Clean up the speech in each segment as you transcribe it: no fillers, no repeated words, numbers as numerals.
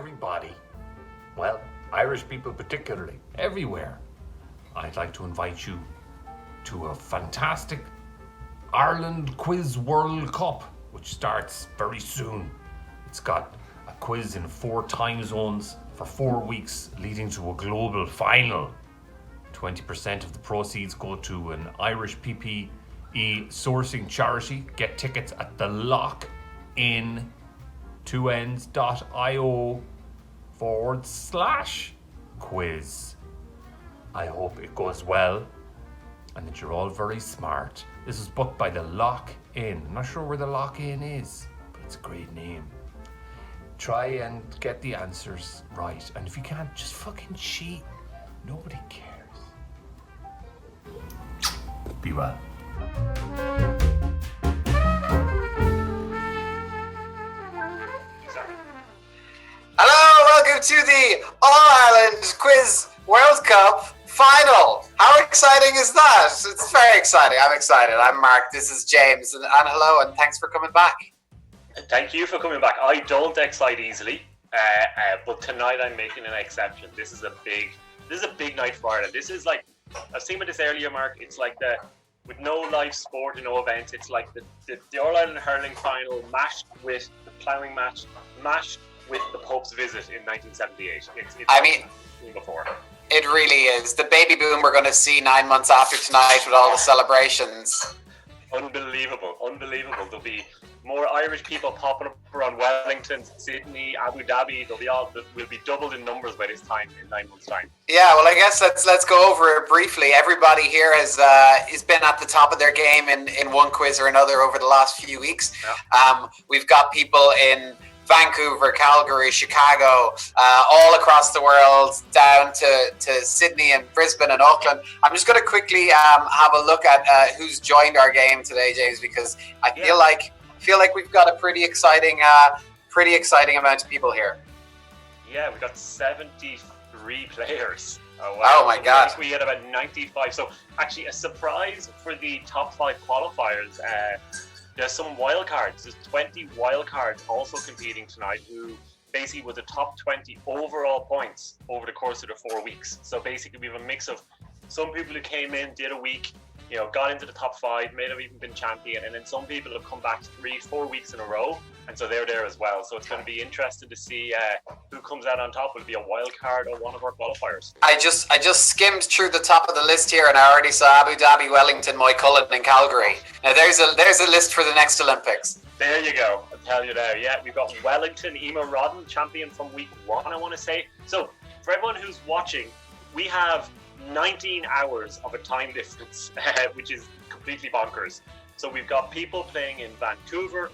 everybody, well, Irish people particularly, everywhere, I'd like to invite you to a fantastic Ireland Quiz World Cup, which starts very soon. It's got a quiz in 4 time zones for 4 weeks, leading to a global final. 20% of the proceeds go to an Irish PPE sourcing charity. Get tickets at the lockin2ends.io/quiz. I hope it goes well and that you're all very smart. This is booked by the Lock In. I'm not sure where the Lock In is, but it's a great name. Try and get the answers right. And if you can't, just fucking cheat. Nobody cares. Be well. Hello, welcome to the All-Ireland Quiz World Cup Final. How exciting is that? It's very exciting. I'm excited. I'm Mark. This is James. And hello, and thanks for coming back. Thank you for coming back. I don't excite easily, but tonight I'm making an exception. This is a big night for Ireland. This is like, I was thinking about this earlier, Mark. It's like with no live sport and no events, it's like the All-Ireland hurling final mashed with the ploughing match, mashed with the Pope's visit in 1978. It's before. It really is. The baby boom we're going to see 9 months after tonight with all the celebrations. Unbelievable. There'll be more Irish people popping up around Wellington, Sydney, Abu Dhabi. We'll be doubled in numbers by this time in 9 months' time. Yeah, well, I guess let's go over it briefly. Everybody here has been at the top of their game in one quiz or another over the last few weeks. Yeah. We've got people in Vancouver, Calgary, Chicago, all across the world, down to Sydney and Brisbane and Auckland. I'm just going to quickly have a look at who's joined our game today, James, because I feel like we've got a pretty exciting amount of people here. Yeah, we've got 73 players. Oh, wow. Oh my God. We had about 95. So actually a surprise for the top 5 qualifiers. There's some wild cards. There's 20 wild cards also competing tonight who basically were the top 20 overall points over the course of the 4 weeks. So basically we have a mix of some people who came in, did a week, got into the top 5, may have even been champion, and then some people have come back 3-4 weeks in a row, and so they're there as well. So it's going to be interesting to see who comes out on top. Will it be a wild card or one of our qualifiers? I just skimmed through the top of the list here, and I already saw Abu Dhabi, Wellington, Moycullen, and Calgary. Now there's a list for the next Olympics. There you go. I'll tell you now. Yeah, we've got Wellington, Emma Rodden, champion from week 1, I want to say. So for everyone who's watching, we have 19 hours of a time difference, which is completely bonkers. So we've got people playing in Vancouver,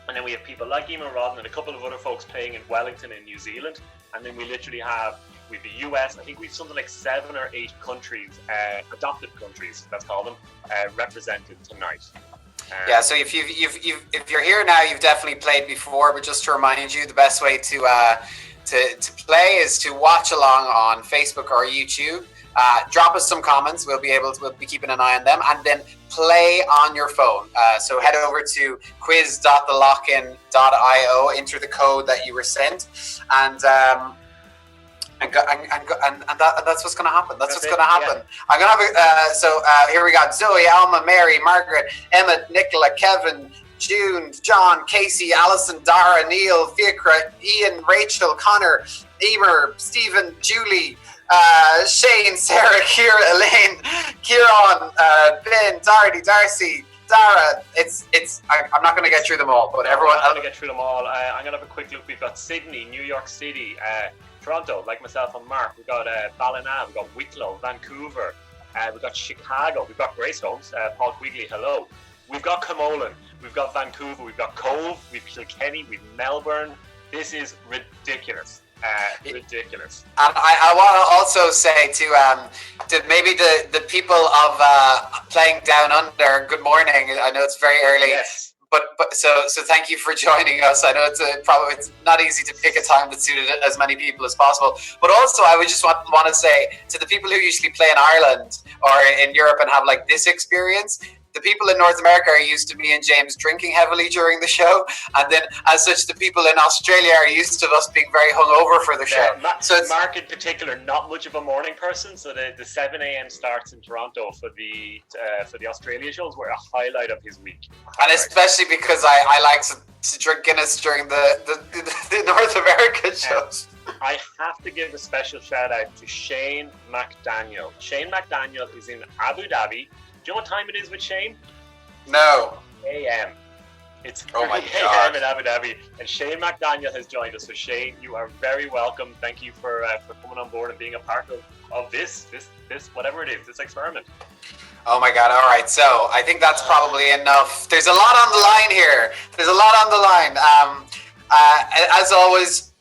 and then we have people like Eamon Rodden and a couple of other folks playing in Wellington in New Zealand, and then we literally have the US. I think we've something like 7 or 8 countries, adopted countries, let's call them, represented tonight. Yeah, so if you're here now, you've definitely played before, but just to remind you, the best way to play is to watch along on Facebook or YouTube. Drop us some comments. We'll be keeping an eye on them, and then play on your phone. So head over to quiz.thelockin.io, enter the code that you were sent, and that's what's going to happen. That's what's going to happen. Yeah. I'm going to have here we got Zoe, Alma, Mary, Margaret, Emma, Nicola, Kevin, June, John, Casey, Alison, Dara, Neil, Fiacra, Ian, Rachel, Connor, Emer, Stephen, Julie, Shane, Sarah, Kira, Elaine, Kieran, Ben, Darcy, Dara. I'm not going to get through them all, but everyone. I'm going to get through them all. I'm going to have a quick look. We've got Sydney, New York City, Toronto, like myself and Mark. We've got Ballina, we've got Wicklow, Vancouver, we've got Chicago, we've got Greystones, Paul Quigley, hello. We've got Camolan, we've got Vancouver, we've got Cove, we've Kilkenny, we've Melbourne. This is ridiculous. Ridiculous. And I want to also say to maybe the people of playing down under, good morning. I know it's very early. Yes. But so thank you for joining us. I know it's not easy to pick a time that suited as many people as possible. But also, I would just want to say to the people who usually play in Ireland or in Europe and have like this experience, the people in North America are used to me and James drinking heavily during the show, and then as such, the people in Australia are used to us being very hungover for the show. So Mark in particular, not much of a morning person, so the 7 a.m. starts in Toronto for the Australia shows were a highlight of his week. And especially because I like to drink Guinness during the North American shows. I have to give a special shout out to Shane McDaniel. Shane McDaniel is in Abu Dhabi. Do you know what time it is with Shane? No. AM. It's 3 Oh my AM in Abu Dhabi, and Shane McDaniel has joined us. So Shane, you are very welcome. Thank you for coming on board and being a part of this whatever it is, this experiment. Oh my God! All right, so I think that's probably enough. There's a lot on the line here. There's a lot on the line. As always,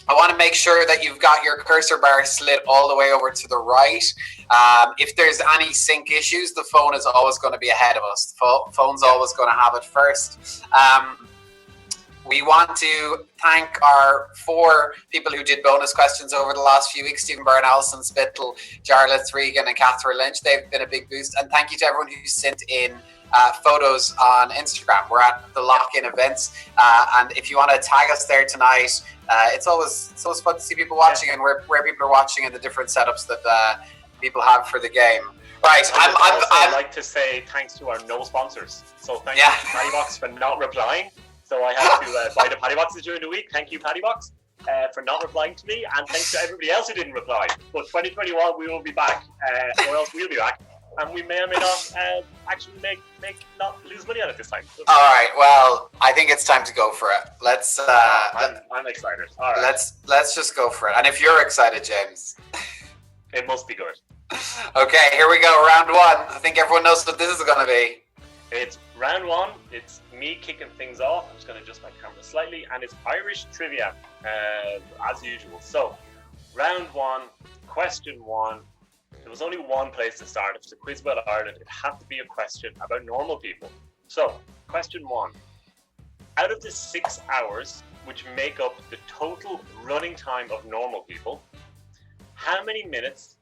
I want to make sure that you've got your cursor bar slid all the way over to the right. If there's any sync issues, the phone is always going to be ahead of us. The phone's always going to have it first. We want to thank our 4 people who did bonus questions over the last few weeks: Stephen Byrne, Alison Spittle, Jarlath Regan, and Catherine Lynch. They've been a big boost. And thank you to everyone who sent in photos on Instagram. We're at the Lock-In events. And if you want to tag us there tonight, it's always fun to see people watching and where people are watching and the different setups that people have for the game. Right, I'd like to say thanks to our no sponsors. So thanks to Paddy Box for not replying. So I had to buy the Paddy Boxes during the week. Thank you, Paddy Box, for not replying to me, and thanks to everybody else who didn't reply. But 2021, we will be back, or else we'll be back, and we may or may not actually not lose money on it this time. All right, well, I think it's time to go for it. Let's. I'm excited. All right. Let's just go for it. And if you're excited, James, it must be good. Okay, here we go. Round 1. I think everyone knows what this is going to be. It's round 1. It's me kicking things off. I'm just going to adjust my camera slightly, and it's Irish trivia as usual. So, round 1, question 1. There was only one place to start. If it's a quiz about Ireland, it had to be a question about normal people. So, question 1. Out of the 6 hours which make up the total running time of normal people, how many minutes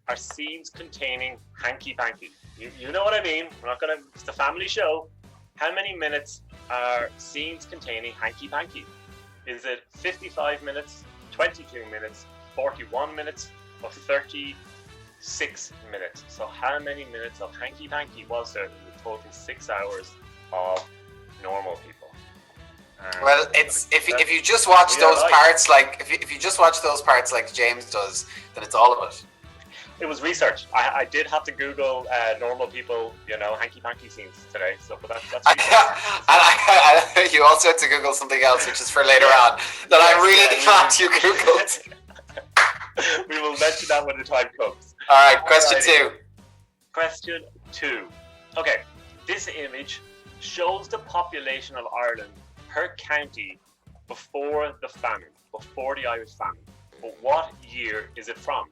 are scenes containing hanky-panky? You know what I mean. We're not gonna. It's the family show. How many minutes are scenes containing hanky-panky? Is it 55 minutes, 22 minutes, 41 minutes, or 36 minutes? So how many minutes of hanky-panky was there in the total 6 hours of normal people? Well, it's if you just watch those parts, like if you just watch those parts like James does, then it's all of it. It was research. I did have to Google normal people, hanky-panky scenes today. So, but that's and you also had to Google something else, which is for later on, that I'm really glad you Googled. We will mention that when the time comes. All right, question 2. Question 2. Okay, this image shows the population of Ireland per county before the famine, before the Irish famine. But what year is it from?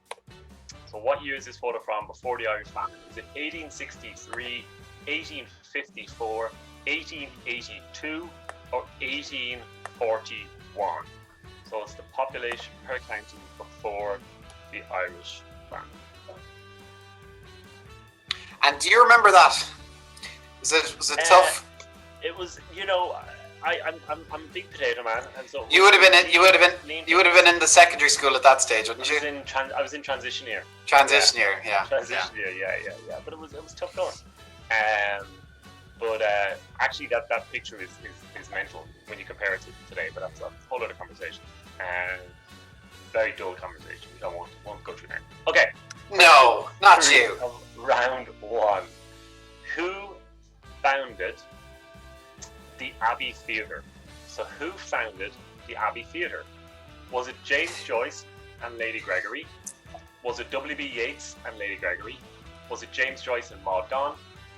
So what year is this photo from before the Irish famine? Is it 1863, 1854, 1882, or 1841? So it's the population per county before the Irish famine. And do you remember that? Was it tough? It was, I'm a big potato man, and so you would have been in the secondary school at that stage, wouldn't you? I was in transition year. Transition year, yeah. Transition year, yeah. But it was tough going. But actually, that picture is mental when you compare it to today. But that's a whole other conversation. Very dull conversation. We don't want to go through there. Okay. No, not you. Round 1. Who founded the Abbey Theatre? So who founded the Abbey Theatre? Was it James Joyce and Lady Gregory? Was it W.B. Yeats and Lady Gregory? Was it James Joyce and Maud Gonne?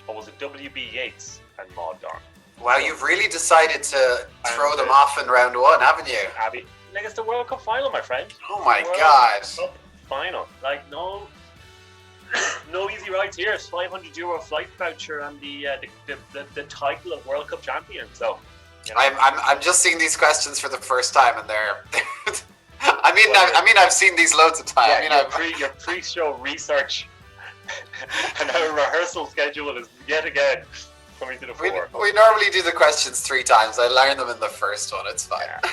Or was it W.B. Yeats and Maud Gonne? Wow, you've really decided to throw them off in round 1, haven't you? Abbey, it's the World Cup final, my friend. Oh my God! World Cup final, no easy rides here. It's €500 flight voucher and the title of World Cup champion. So, I'm just seeing these questions for the first time, and they're. I've seen these loads of times. Your pre-show research and our rehearsal schedule is yet again coming to the We fore. normally do the questions 3 times. I learned them in the first one. It's fine. Yeah.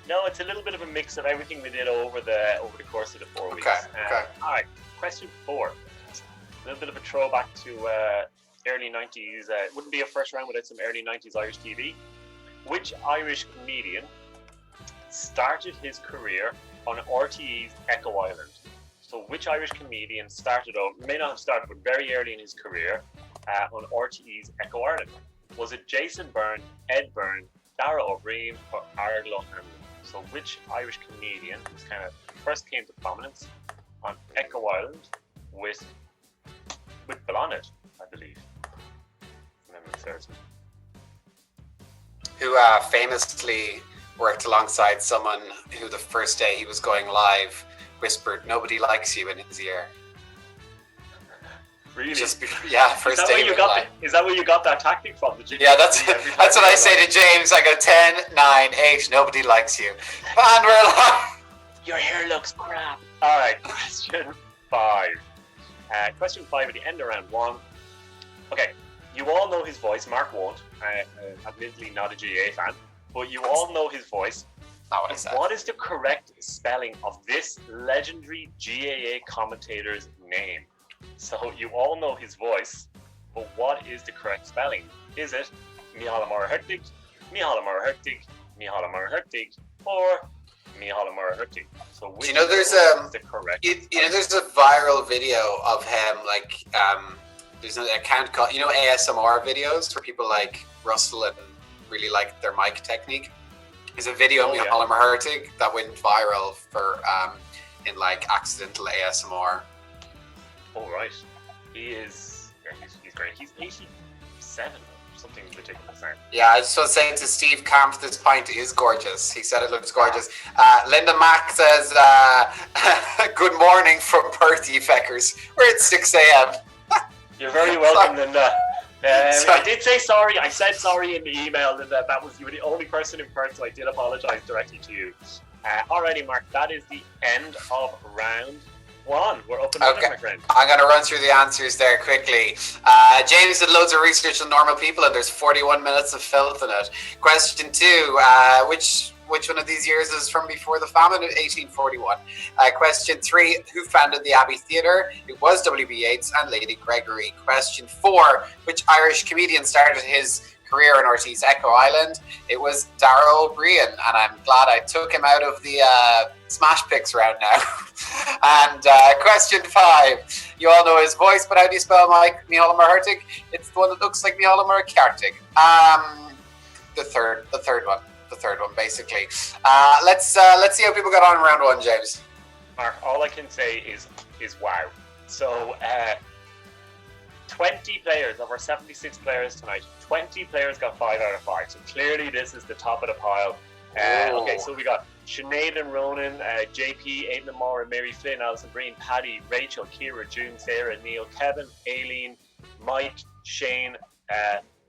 No, it's a little bit of a mix of everything we did over the course of the 4 weeks. Okay. All right, question 4. A little bit of a throwback to early 90s. It wouldn't be a first round without some early 90s Irish TV. Which Irish comedian started his career on RTE's Echo Island? So which Irish comedian may not have started, but very early in his career on RTE's Echo Ireland? Was it Jason Byrne, Ed Byrne, Dara O'Brien, or Ardlo Hanlon? So which Irish comedian was kind of first came to prominence on Echo Island with Bill on it, I believe. Memory serves me. Who famously worked alongside someone who the first day he was going live whispered, "Nobody likes you" in his ear. Really? First day. Is that where you got that tactic from? Yeah, that's what I say to James. I go 10, 9, 8. Nobody likes you, and we're live. Your hair looks crap. All right, question 5. Question 5 at the end of round 1. Okay, you all know his voice. Mark won't. Admittedly, not a GAA fan, but you all know his voice. Not what I said. What is the correct spelling of this legendary GAA commentator's name? So you all know his voice, but what is the correct spelling? Is it Micheál Mara Hertig, Micheál Mara Hertig, Micheál Mara Hertig, or Micheál Mara Hertig? So which there's is the correct? there's a viral video of him there's an account called ASMR videos where people like Russell and really like their mic technique. There's a video of Micheál Mara Hertig that went viral for in like accidental ASMR. Oh right, he's great. He's 87 or something ridiculous. Yeah, I just want to say to Steve Camp, this pint is gorgeous. He said it looks gorgeous. Linda Mack says, "Good morning from Perth, you feckers. We're at 6 a.m. You're very welcome, Linda. I did say sorry. I said sorry in the email, Linda. You were the only person in Perth, so I did apologise directly to you. Alrighty, Mark. That is the end of round 1. We're up and running, my friend. I'm going to run through the answers there quickly. James did loads of research on normal people, and there's 41 minutes of filth in it. Question 2, which one of these years is from before the famine? 1841. Question 3, who founded the Abbey Theatre? It was W.B. Yeats and Lady Gregory. Question 4, which Irish comedian started his career on RT's Echo Island? It was Dara O'Brien, and I'm glad I took him out of the Smash Picks round now. And question 5, you all know his voice, but how do you spell Micheál Mara Hertig? It's the one that looks like Micheál Mara Cartig. The third one, basically. Let's see how people got on in round 1, James. Mark, all I can say is wow. So 20 players, of our 76 players tonight, 20 players got 5 out of 5. So clearly this is the top of the pile. Okay, so we got Sinead and Ronan, JP, Aidan Moore, Mary Flynn, Alison Breen, Paddy, Rachel, Kira, June, Sarah, Neil, Kevin, Aileen, Mike, Shane,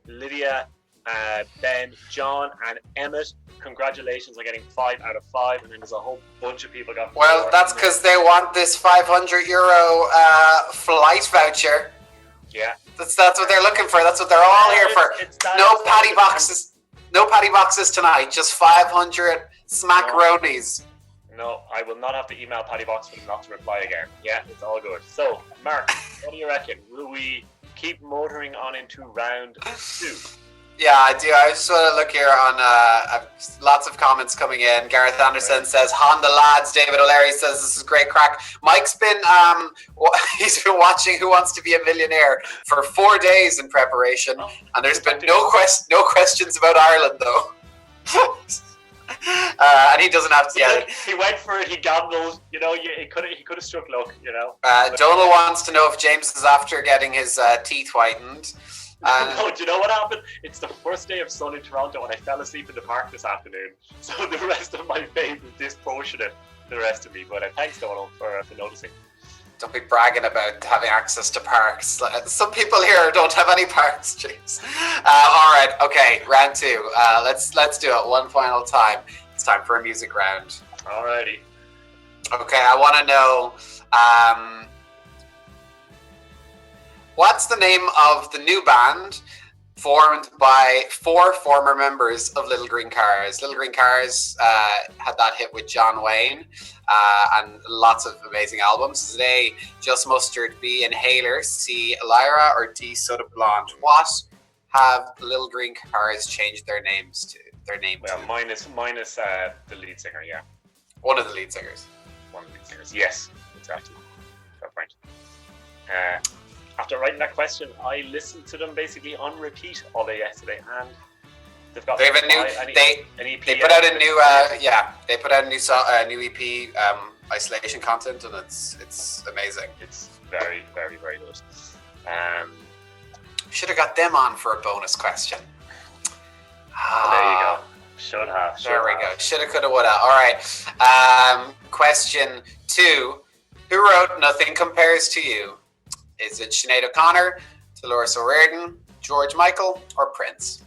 Lydia, Ben, John, and Emmett. Congratulations on getting 5 out of 5, and then there's a whole bunch of people got 4. Well, that's because they want this €500 flight voucher. Yeah. That's what they're looking for. That's what they're all here for. No paddy boxes. No paddy boxes tonight. Just 500 smackaronis. No, I will not have to email Paddy Box for them not to reply again. Yeah, it's all good. So, Mark, what do you reckon? Will we keep motoring on into round 2? Yeah, I do. I just want to look here on lots of comments coming in. Gareth Anderson says, Honda lads. David O'Leary says, this is great crack. Mike's been, he's been watching Who Wants to Be a Millionaire for 4 days in preparation. And there's been no questions about Ireland, though. And he doesn't have to. He went for it. He gambled. You know, he could have struck luck. You know. Donald wants to know if James is after getting his teeth whitened. No, do you know what happened? It's the first day of sun in Toronto, and I fell asleep in the park this afternoon. So the rest of my face is disproportionate to the rest of me. But thanks, Donald, for noticing. Don't be bragging about having access to parks. Some people here don't have any parks, James. All right, okay, round 2. Let's do it one final time. It's time for a music round. Alrighty. Okay, I want to know what's the name of the new band formed by 4 former members of Little Green Cars. Little Green Cars had that hit with John Wayne and lots of amazing albums. Today, Just Mustard, B, Inhaler, C, Lyra, or D, Soda Blonde. What have Little Green Cars changed their names to? Well, minus the lead singer, yeah. One of the lead singers. One of the lead singers, yes, exactly. Fair point. After writing that question, I listened to them basically on repeat all day yesterday, and they have an EP. They put out a new They put out a new EP, Isolation Content, and it's amazing. It's very, very, very good. Should have got them on for a bonus question. There you go. Should have. There we go. Shoulda, coulda, woulda. All right. Question 2. Who wrote Nothing Compares to You? Is it Sinead O'Connor, Dolores O'Riordan, George Michael, or Prince?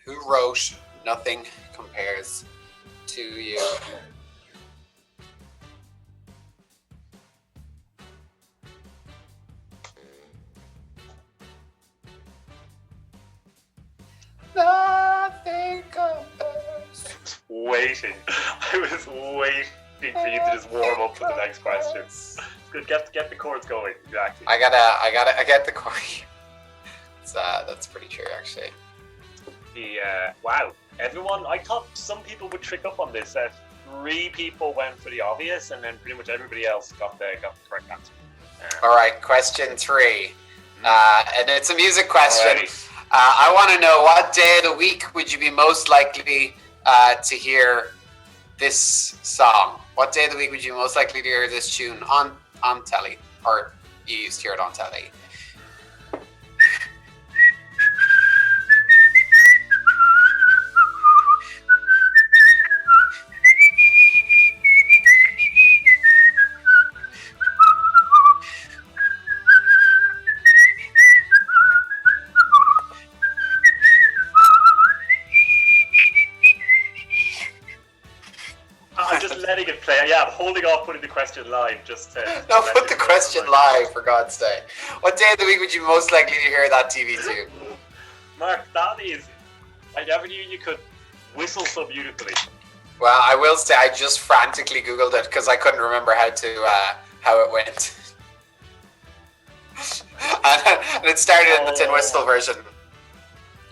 Who wrote Nothing Compares to You? Nothing compares. Waiting. I was waiting for you to just warm up for the next question. Good, get the chords going. Exactly. I get the chord. That's pretty true, actually. Wow, everyone. I thought some people would trick up on this. 3 people went for the obvious, and then pretty much everybody else got the correct answer. All right, question 3, and it's a music question. Already. I want to know, what day of the week would you be most likely to hear this song? What day of the week would you be most likely to hear this tune on telly, or you used to hear it on telly? I'm just letting it play. Yeah, I'm holding off putting the question live just to... No, put the question live, for God's sake. What day of the week would you be most likely to hear that TV tune? Mark, that is... I never knew you could whistle so beautifully. Well, I will say I just frantically Googled it because I couldn't remember how it went. and it started in the Tin Whistle version.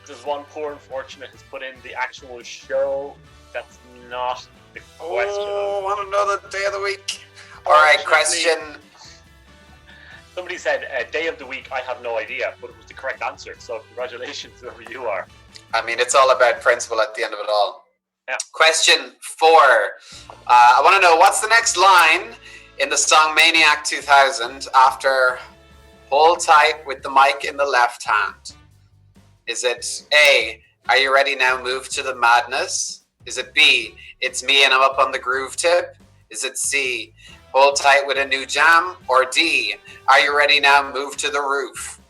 There's one poor unfortunate has put in the actual show. That's not the question. Oh, I want to know the day of the week. All right, question. Somebody said day of the week. I have no idea, but it was the correct answer. So congratulations, whoever you are. I mean, it's all about principle at the end of it all. Yeah. Question 4. I want to know, what's the next line in the song Maniac 2000 after "Hold Tight with the Mic in the Left Hand"? Is it A, "Are you ready now, move to the madness"? Is it B, "It's me and I'm up on the groove tip"? Is it C, "Hold tight with a new jam"? Or D, "Are you ready now, move to the roof"?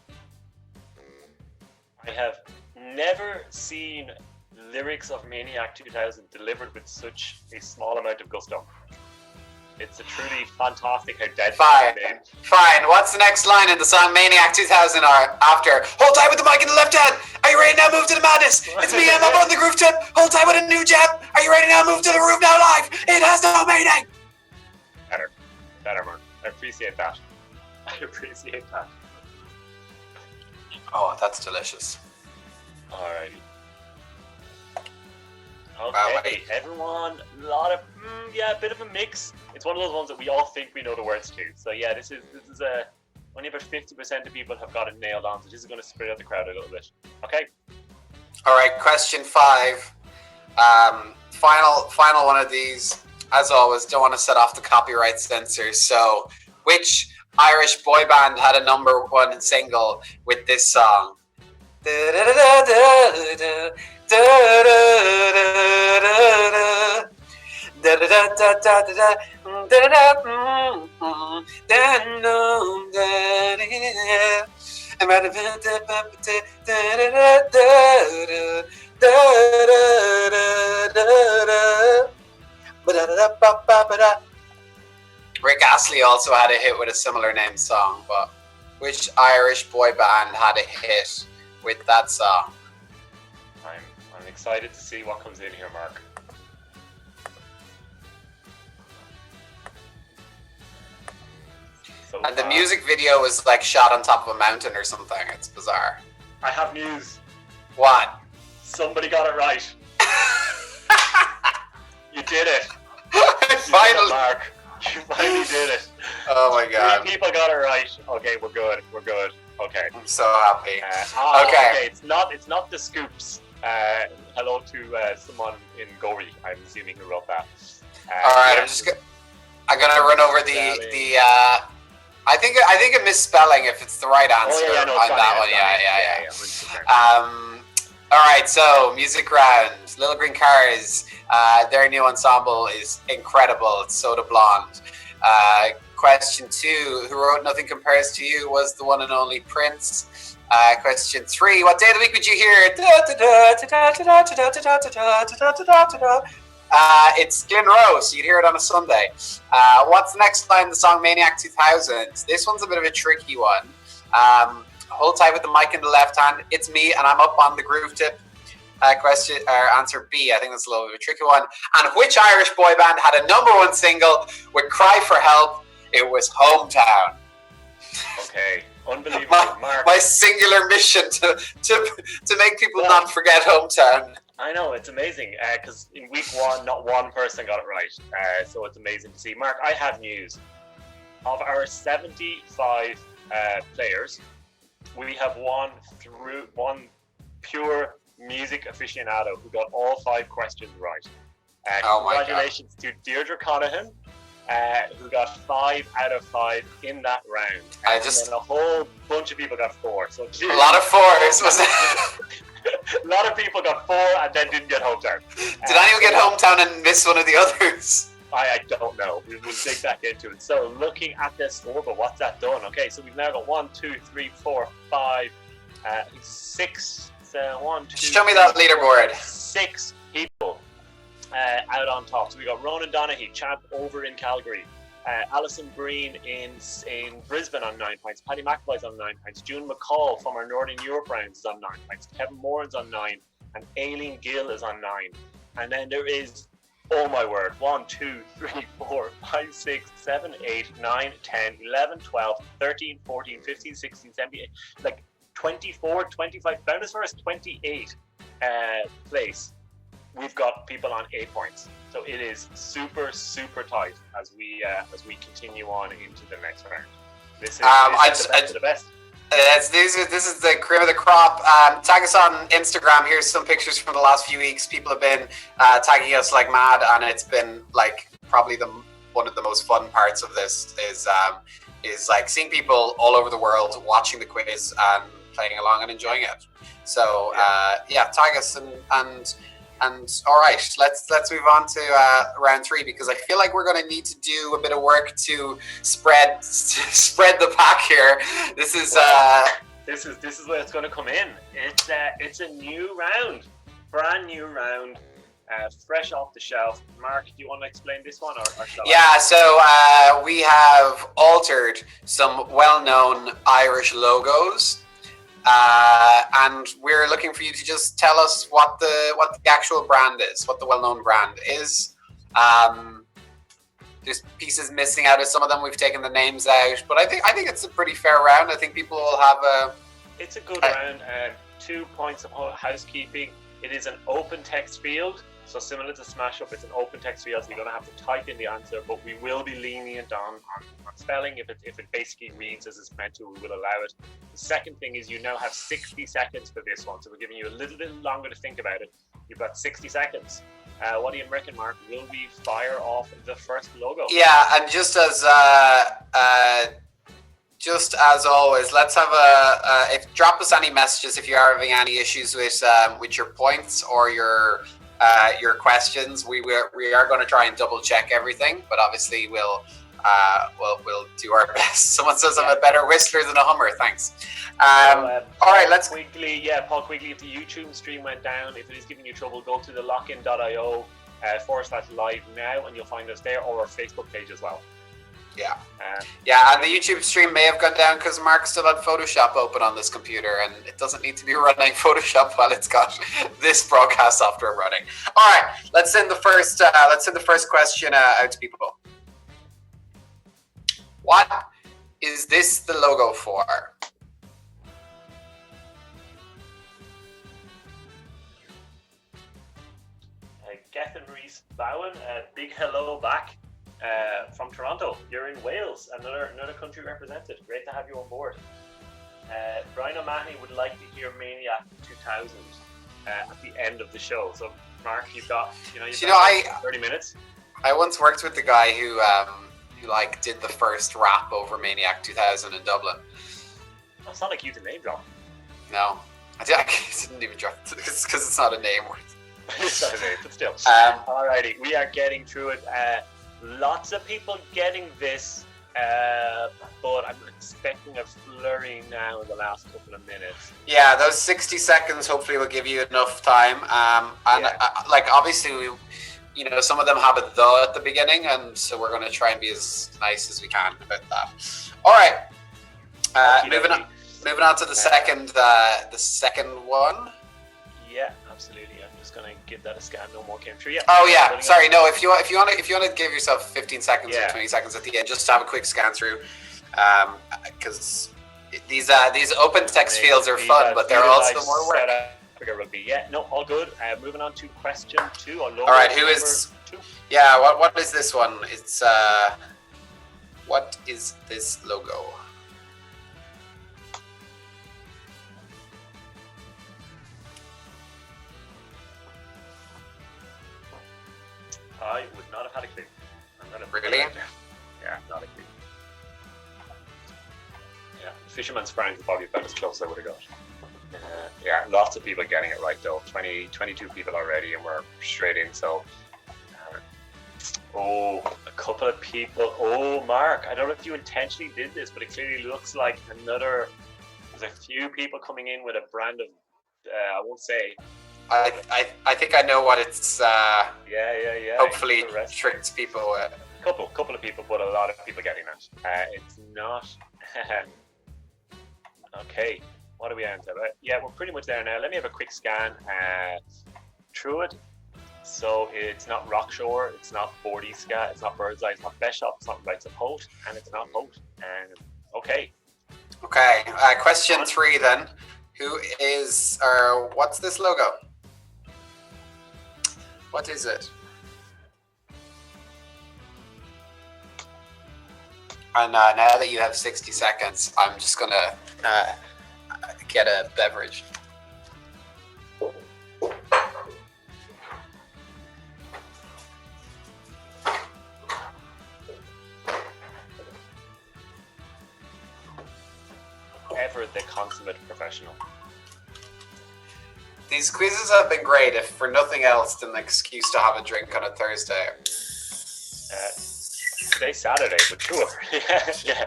I have never seen lyrics of Maniac 2000 delivered with such a small amount of gusto. It's a truly fantastic how dead. Fine. What's the next line in the song Maniac 2000 are after "Hold tight with the mic in the left hand"? Are you ready now? Move to the madness. It's me. I'm up on the groove tip. Hold tight with a new jab. Are you ready now? Move to the roof now live. It has no meaning. Better, man. I appreciate that. Oh, that's delicious. Alrighty. Wow, Okay, everyone, a bit of a mix. It's one of those ones that we all think we know the words to. So yeah, this is only about 50% of people have got it nailed on. So this is going to spread out the crowd a little bit. Okay. All right, question 5. Final one of these. As always, don't want to set off the copyright censors. So, which Irish boy band had a #1 single with this song? Rick Astley also had a hit with a similar named song, but which Irish boy band had a hit with that song. I'm excited to see what comes in here, Mark. So, And the music video was like shot on top of a mountain or something. It's bizarre. I have news. What? Somebody got it right. You did it. You did it, Finally. Mark. You finally did it. Oh my god. 3 people got it right. Okay, we're good. We're good. Okay. I'm so happy. Okay. It's not the scoops. Hello to someone in Gori. I'm assuming who wrote that. All right, yeah, I'm gonna run over the. I think a misspelling if it's the right answer on that one. Yeah. All right, so music round. Little Green Cars. Their new ensemble is incredible. It's Soda Blonde. Question 2: Who wrote "Nothing Compares to You" was the one and only Prince. Question 3: What day of the week would you hear? It's Glen Rose. You'd hear it on a Sunday. What's the next line in the song Maniac 2000? This one's a bit of a tricky one. Hold tight with the mic in the left hand. It's me, and I'm up on the groove tip. Question or answer B. I think that's a little bit of a tricky one. And which Irish boy band had a #1 single with "Cry for Help"? It was Hometown. Okay, unbelievable, Mark. My singular mission to make people not forget Hometown. I know, it's amazing because in week 1, not one person got it right. So it's amazing to see. Mark, I have news. Of our 75 players, we have one pure music aficionado who got all 5 questions right. Congratulations to Deirdre Conahan, who got 5 out of 5 in that round. And then a whole bunch of people got 4. So a lot of 4s, was it? A lot of people got 4 and then didn't get Hometown. Did anyone get Hometown and miss one of the others? I don't know. We'll dig back into it. So looking at this scoreboard, what's that done? Okay, so we've now got 1, 2, 3, 4, 5, 6. 1, 2. Show me that leaderboard. 6 people out on top. So we got Ronan Donaghy, champ over in Calgary. Alison Breen in Brisbane on 9 points. Paddy McAvoy's on 9 points. June McCall from our Northern Europe rounds is on 9 points. Kevin Moran's on 9. And Aileen Gill is on 9. And then there is, oh my word, 1, 2, 3, 4, 5, 6, 7, 8, 9, 10, 11, 12, 13, 14, 15, 16, 17, like 24, 25, down as far as 28 place. We've got people on 8 points. So it is super, super tight as we continue on into the next round. This is the best of the best. This is the cream of the crop. Tag us on Instagram. Here's some pictures from the last few weeks. People have been tagging us like mad, and it's been like probably one of the most fun parts of this is like seeing people all over the world watching the quiz and playing along and enjoying it. So tag us and all right, let's move on to round 3 because I feel like we're going to need to do a bit of work to spread the pack here. This is where it's going to come in. It's a new round, brand new round, fresh off the shelf. Mark, do you want to explain this one or shall I? So we have altered some well-known Irish logos. And we're looking for you to just tell us what the actual brand is, what the well-known brand is. There's pieces missing out of some of them. We've taken the names out, but I think it's a pretty fair round. I think people will have It's a good round. 2 points of housekeeping. It is an open text field, so similar to Smash Up, it's an open text field. So you're going to have to type in the answer, but we will be lenient on spelling. If it basically reads as it's meant to, we will allow it. The second thing is you now have 60 seconds for this one, so we're giving you a little bit longer to think about it. You've got 60 seconds. What do you reckon, Mark? Will we fire off the first logo? Yeah, and just as always, let's have drop us any messages if you are having any issues with your points or your questions. We are going to try and double check everything, but obviously we'll do our best. Someone says I'm a better whistler than a Hummer. Thanks. All right, let's. Paul Quigley, if the YouTube stream went down, if it is giving you trouble, go to the lockin.io /live now, and you'll find us there, or our Facebook page as well. Yeah. Um, Yeah, and the YouTube stream may have gone down because Mark still had Photoshop open on this computer, and it doesn't need to be running Photoshop while it's got this broadcast software running. All right, let's send the first question out to people. What is this the logo for? Gethin Reese Bowen, big hello back from Toronto. You're in Wales, another country represented. Great to have you on board. Brian O'Mahony would like to hear Maniac 2000 at the end of the show. So, Mark, you've got 30 minutes. I once worked with the guy who like did the first rap over Maniac 2000 in Dublin. It's not like you to name drop. No, I didn't even drop it because it's not a name word. It's not a name, but still. Alrighty, we are getting through it. Lots of people getting this, but I'm expecting a flurry now in the last couple of minutes. Yeah, those 60 seconds hopefully will give you enough time. Like obviously some of them have a the at the beginning, and so we're going to try and be as nice as we can about that. All right, moving on to the second one. Yeah, absolutely. I'm just going to give that a scan. No more came through. Yeah. Oh yeah, sorry. No, if you want to give yourself 15 seconds or 20 seconds at the end, just to have a quick scan through, because these open text fields are fun, but they're also more work. Rugby. Yeah, no, all good. Moving on to question 2. All right, who is? 2. Yeah, what is this one? It's what is this logo? I would not have had a clue. Really? Yeah, not a clue. Yeah, Fisherman's Frank is probably about as close as I would have got. Yeah, lots of people getting it right though. 22 people already, and we're straight in. So, a couple of people. Oh, Mark, I don't know if you intentionally did this, but it clearly looks like there's a few people coming in with a brand of, I won't say. I think I know what it's. Yeah. Hopefully, tricks people. Couple of people, but a lot of people getting that. It's not. Okay. What are we on to? Yeah, we're pretty much there now. Let me have a quick scan through it. So it's not Rockshore, it's not Bordiska, it's not Birdseye, it's not Bishop, it's not Rights of Holt, and it's not Holt. Okay. Question 3 then. Who is, or what's this logo? What is it? And now that you have 60 seconds, I'm just going to get a beverage. Ever the consummate professional. These quizzes have been great, if for nothing else than an excuse to have a drink on a Thursday. Today's Saturday, but sure. Yeah.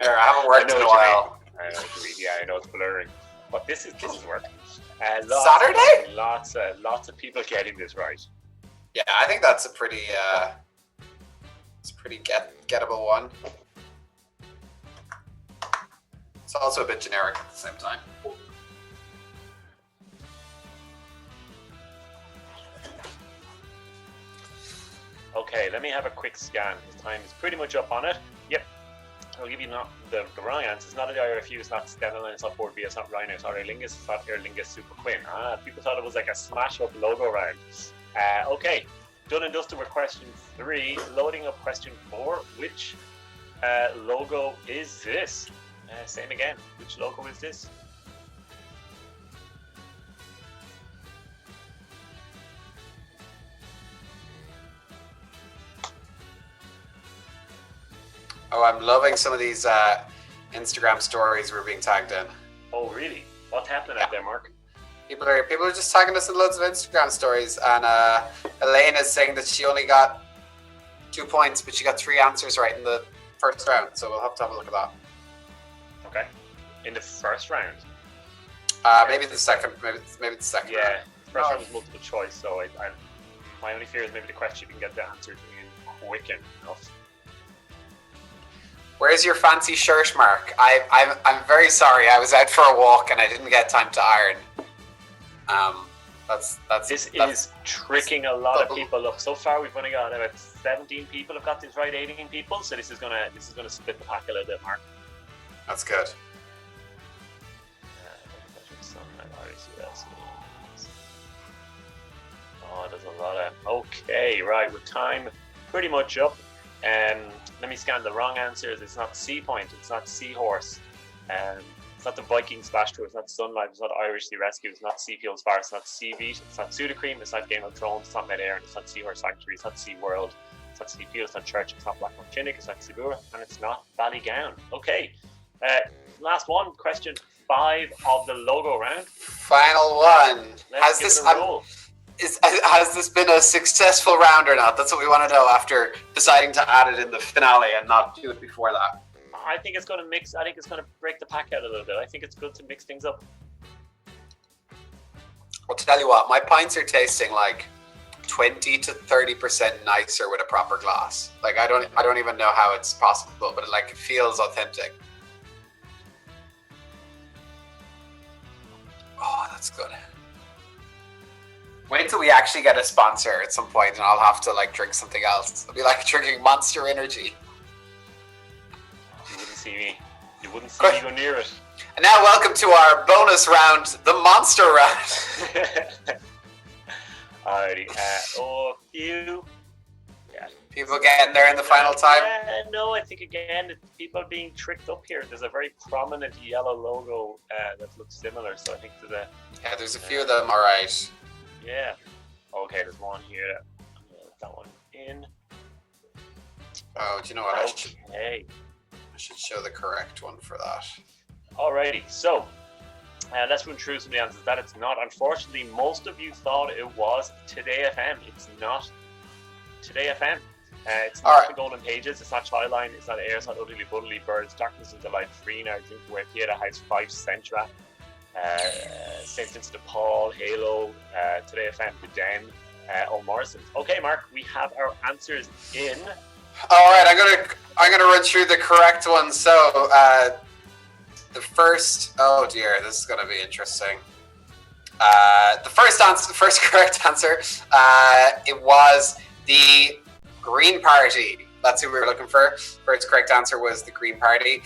I haven't worked in a while. I know it's blurring, but this is working. Saturday? Lots of people getting this right. Yeah, I think that's a pretty gettable one. It's also a bit generic at the same time. Okay, let me have a quick scan. His time is pretty much up on it. Yep. I'll give you not the wrong answer. It's not a IRFU, it's not Stenline, it's not Board B, it's not Rhino, it's not Aer Lingus, it's not Aer Lingus Super Quinn. People thought it was like a smash up logo round. Okay, done and dusted with question 3. Loading up question 4. Which logo is this? Same again. Which logo is this? Oh, I'm loving some of these Instagram stories we're being tagged in. Oh, really? What's happening out there, Mark? People are just tagging us in loads of Instagram stories, and Elaine is saying that she only got 2 points, but she got 3 answers right in the first round. So we'll have to have a look at that. Okay. In the first round. Maybe the second. Maybe the second. Yeah, round. The first round was multiple choice, so my only fear is maybe the question you can get the answer in quick enough. Where's your fancy shirt, Mark? I'm very sorry. I was out for a walk and I didn't get time to iron. This is tricking a lot of people up. So far, we've only got about 17 people have got this right, 18 people. So this is gonna split the pack a little bit, Mark. That's good. Oh, there's a lot of. Okay, right. With time pretty much up. Let me scan the wrong answers. It's not Sea Point. It's not Seahorse. It's not the Viking Splash Tour. It's not Sun Life. It's not Irish Sea Rescue. It's not Sea Fields Bar. It's not Sea Beat. It's not Sudocreme. It's not Game of Thrones. It's not Mid Air. It's not Seahorse Factory. It's not Sea World. It's not Sea Field. It's not Church. It's not Blackmore Chinnick. It's not Sibura. And it's not Ballygown. Okay. Last one. Question 5 of the logo round. Final one. Let's give it a roll. Has this been a successful round or not? That's what we want to know after deciding to add it in the finale and not do it before that. I think it's going to mix. I think it's going to break the pack out a little bit. I think it's good to mix things up. I'll tell you what, my pints are tasting like 20 to 30% nicer with a proper glass. Like I don't even know how it's possible, but it feels authentic. Oh, that's good. Wait till we actually get a sponsor at some point and I'll have to drink something else. It'll be like drinking Monster Energy. You wouldn't see me. You wouldn't see me go near it. And now welcome to our bonus round, the Monster Round. Alrighty. A few. Yeah. People getting there in the final time? No, I think again, people are being tricked up here. There's a very prominent yellow logo that looks similar, so I think there's a few of them, alright. Yeah. Okay, there's one here. I'm going to let that one in. Oh, do you know what? Okay. I should show the correct one for that. Alrighty, so let's run through some of the answers that it's not. Unfortunately, most of you thought it was Today FM. It's not Today FM. It's not the Golden Pages. It's not Skyline. It's not Air. It's not Utterly Buddly Birds. Darkness and Delight. Freener. Drinkware Theatre House 5 Centra. St. Vincent de Paul, Halo, Today FM, The Den, All Morrison's. Okay, Mark, we have our answers in. All right, I'm gonna run through the correct ones. So the first, oh dear, this is gonna be interesting. The first correct answer, it was the Green Party. That's who we were looking for. First correct answer was the Green Party.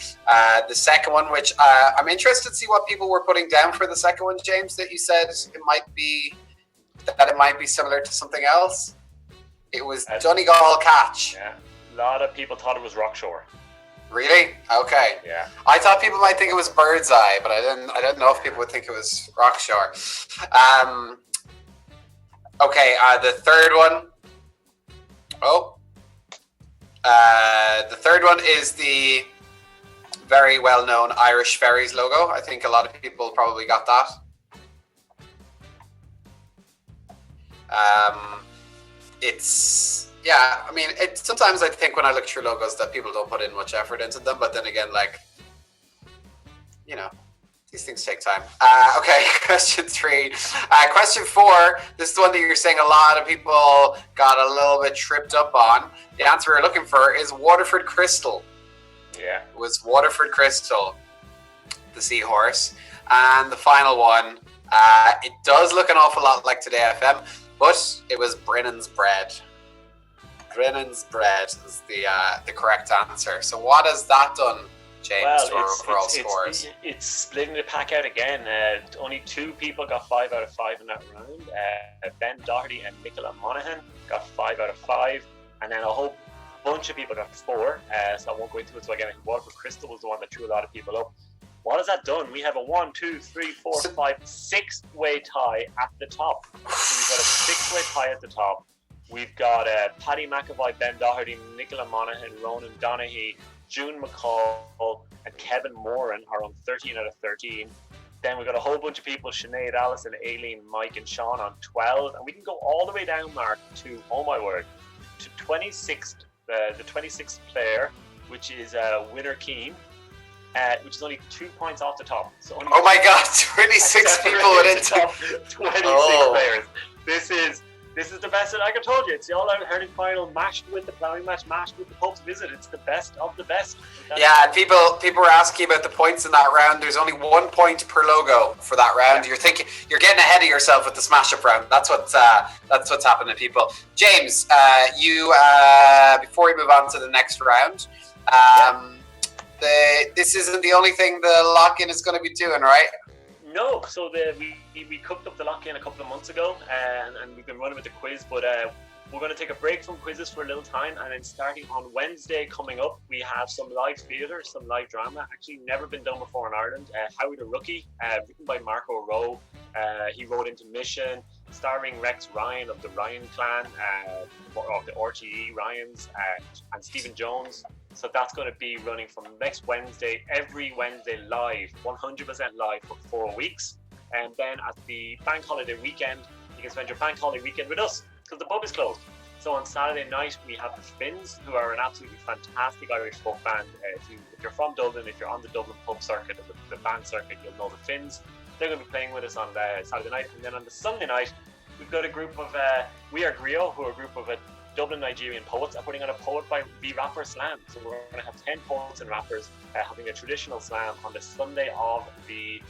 The second one, which I'm interested to see what people were putting down for the second one, James, that you said it might be similar to something else. It was Donegal Catch. Yeah, a lot of people thought it was Rockshore. Really? Okay. Yeah. I thought people might think it was Birdseye, but I didn't know if people would think it was Rockshore. Okay. The third one. The third one is the very well-known Irish Ferries logo. I think a lot of people probably got that. Sometimes I think when I look through logos that people don't put in much effort into them, but then again, these things take time. Okay, question 3. Question 4, this is the one that you're saying a lot of people got a little bit tripped up on. The answer we're looking for is Waterford Crystal. Yeah. It was Waterford Crystal, the Seahorse. And the final one, it does look an awful lot like Today FM, but it was Brennan's Bread. Brennan's Bread is the correct answer. So what has that done, James, to our overall scores? It's splitting the pack out again. Only 2 people got 5 out of 5 in that round. Ben Doherty and Nicola Monaghan got 5 out of 5. And then a whole bunch of people got 4. So I won't go into it. So again, Waterford Crystal was the one that threw a lot of people up. What has that done? We have a 1, 2, 3, 4, 5, 6-way tie at the top. So we've got a 6-way tie at the top. We've got Paddy McAvoy, Ben Doherty, Nicola Monaghan, Ronan Donaghy, June McCall, and Kevin Moran are on 13 out of 13. Then we've got a whole bunch of people, Sinead, Alison, Aileen, Mike, and Sean on 12. And we can go all the way down, Mark, to, oh my word, to 26th, the 26th player, which is Winner Keane, which is only 2 points off the top. So only oh my God, 26 people within top 26 players. This is This is the best. Like I told you, it's the all-out hurling final mashed with the ploughing match, mashed with the Pope's visit. It's the best of the best. Yeah, and people were asking about the points in that round. There's only 1 point per logo for that round. Yeah. You're getting ahead of yourself with the smash-up round. That's what's happening, people. James, you before we move on to the next round, this isn't the only thing the lock-in is going to be doing, right? No, so we cooked up the lock-in a couple of months ago, and we've been running with the quiz, but we're going to take a break from quizzes for a little time, and then starting on Wednesday coming up, we have some live theatre, some live drama, actually never been done before in Ireland. Howie the Rookie, written by Marco Rowe. He wrote Into Mission, starring Rex Ryan of the Ryan clan, of the RTE Ryans, and Stephen Jones. So that's going to be running from next Wednesday, every Wednesday live, 100% live for 4 weeks. And then at the bank holiday weekend, you can spend your bank holiday weekend with us because the pub is closed. So on Saturday night, we have the Finns, who are an absolutely fantastic Irish folk band. If you're from Dublin, if you're on the Dublin pub circuit, or the band circuit, you'll know the Finns. They're going to be playing with us on Saturday night. And then on the Sunday night, we've got a group of, We Are Griot, who are a group of Dublin Nigerian poets, are putting on a Poet by the Rapper Slam. So we're going to have 10 poets and rappers having a traditional slam on the Sunday of the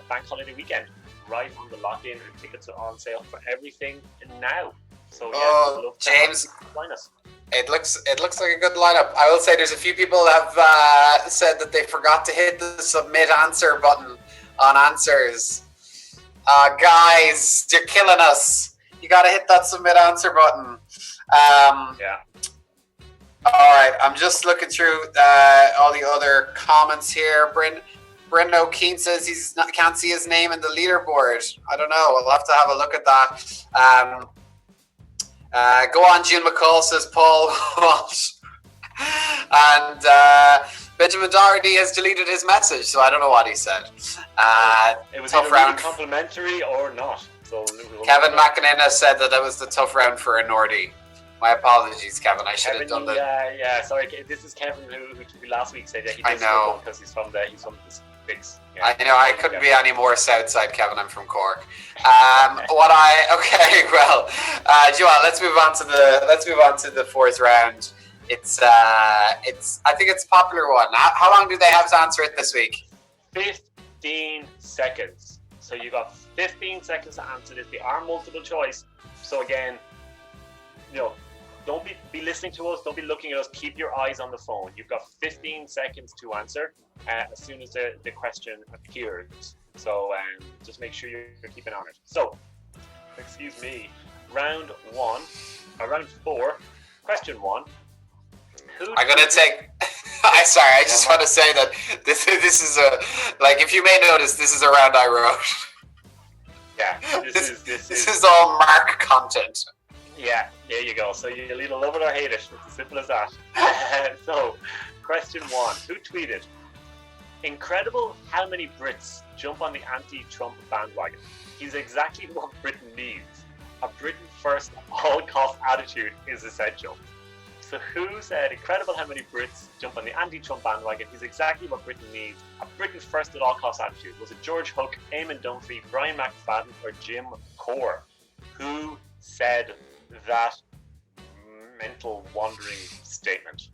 bank holiday weekend, right on the lock-in. Tickets are on sale for everything now. So yeah, James, join us. It looks like a good lineup. I will say there's a few people that have said that they forgot to hit the submit answer button on answers. Guys, you're killing us. You got to hit that submit answer button. Yeah. All right, I'm just looking through all the other comments here. Brendan O'Keen says he can't see his name in the leaderboard. I don't know. We'll have to have a look at that. Go on, June McCall, says Paul Walsh. And Benjamin Doherty has deleted his message, so I don't know what he said. It was tough either round. really complimentary or not. So Kevin McInnes said that was the tough round for a Nordy. My apologies, Kevin. I should have done that. Yeah. Sorry, this is Kevin who last week said that he I did know because he's from the sticks. Yeah. I know. I couldn't be any more Southside, Kevin. I'm from Cork. Joel, let's move on to the fourth round. It's I think it's a popular one. How long do they have to answer it this week? 15 seconds. So you got 15 seconds to answer this. They are multiple choice. So again, don't be listening to us. Don't be looking at us. Keep your eyes on the phone. You've got 15 seconds to answer as soon as the question appears. So just make sure you're keeping on it. So, excuse me. Round 4. Question 1. I'm gonna take. I'm sorry. I just want to say that this is if you may notice, this is a round I wrote. Yeah. This is all Mark content. Yeah, there you go. So you'll either love it or hate it. It's as simple as that. So, question 1. Who tweeted, "Incredible how many Brits jump on the anti-Trump bandwagon. He's exactly what Britain needs. A Britain first, all-cost attitude is essential." So who said, "Incredible how many Brits jump on the anti-Trump bandwagon. He's exactly what Britain needs. A Britain first at all-cost attitude." Was it George Hook, Eamon Dunphy, Brian McFadden, or Jim Core? Who said that mental wandering statement?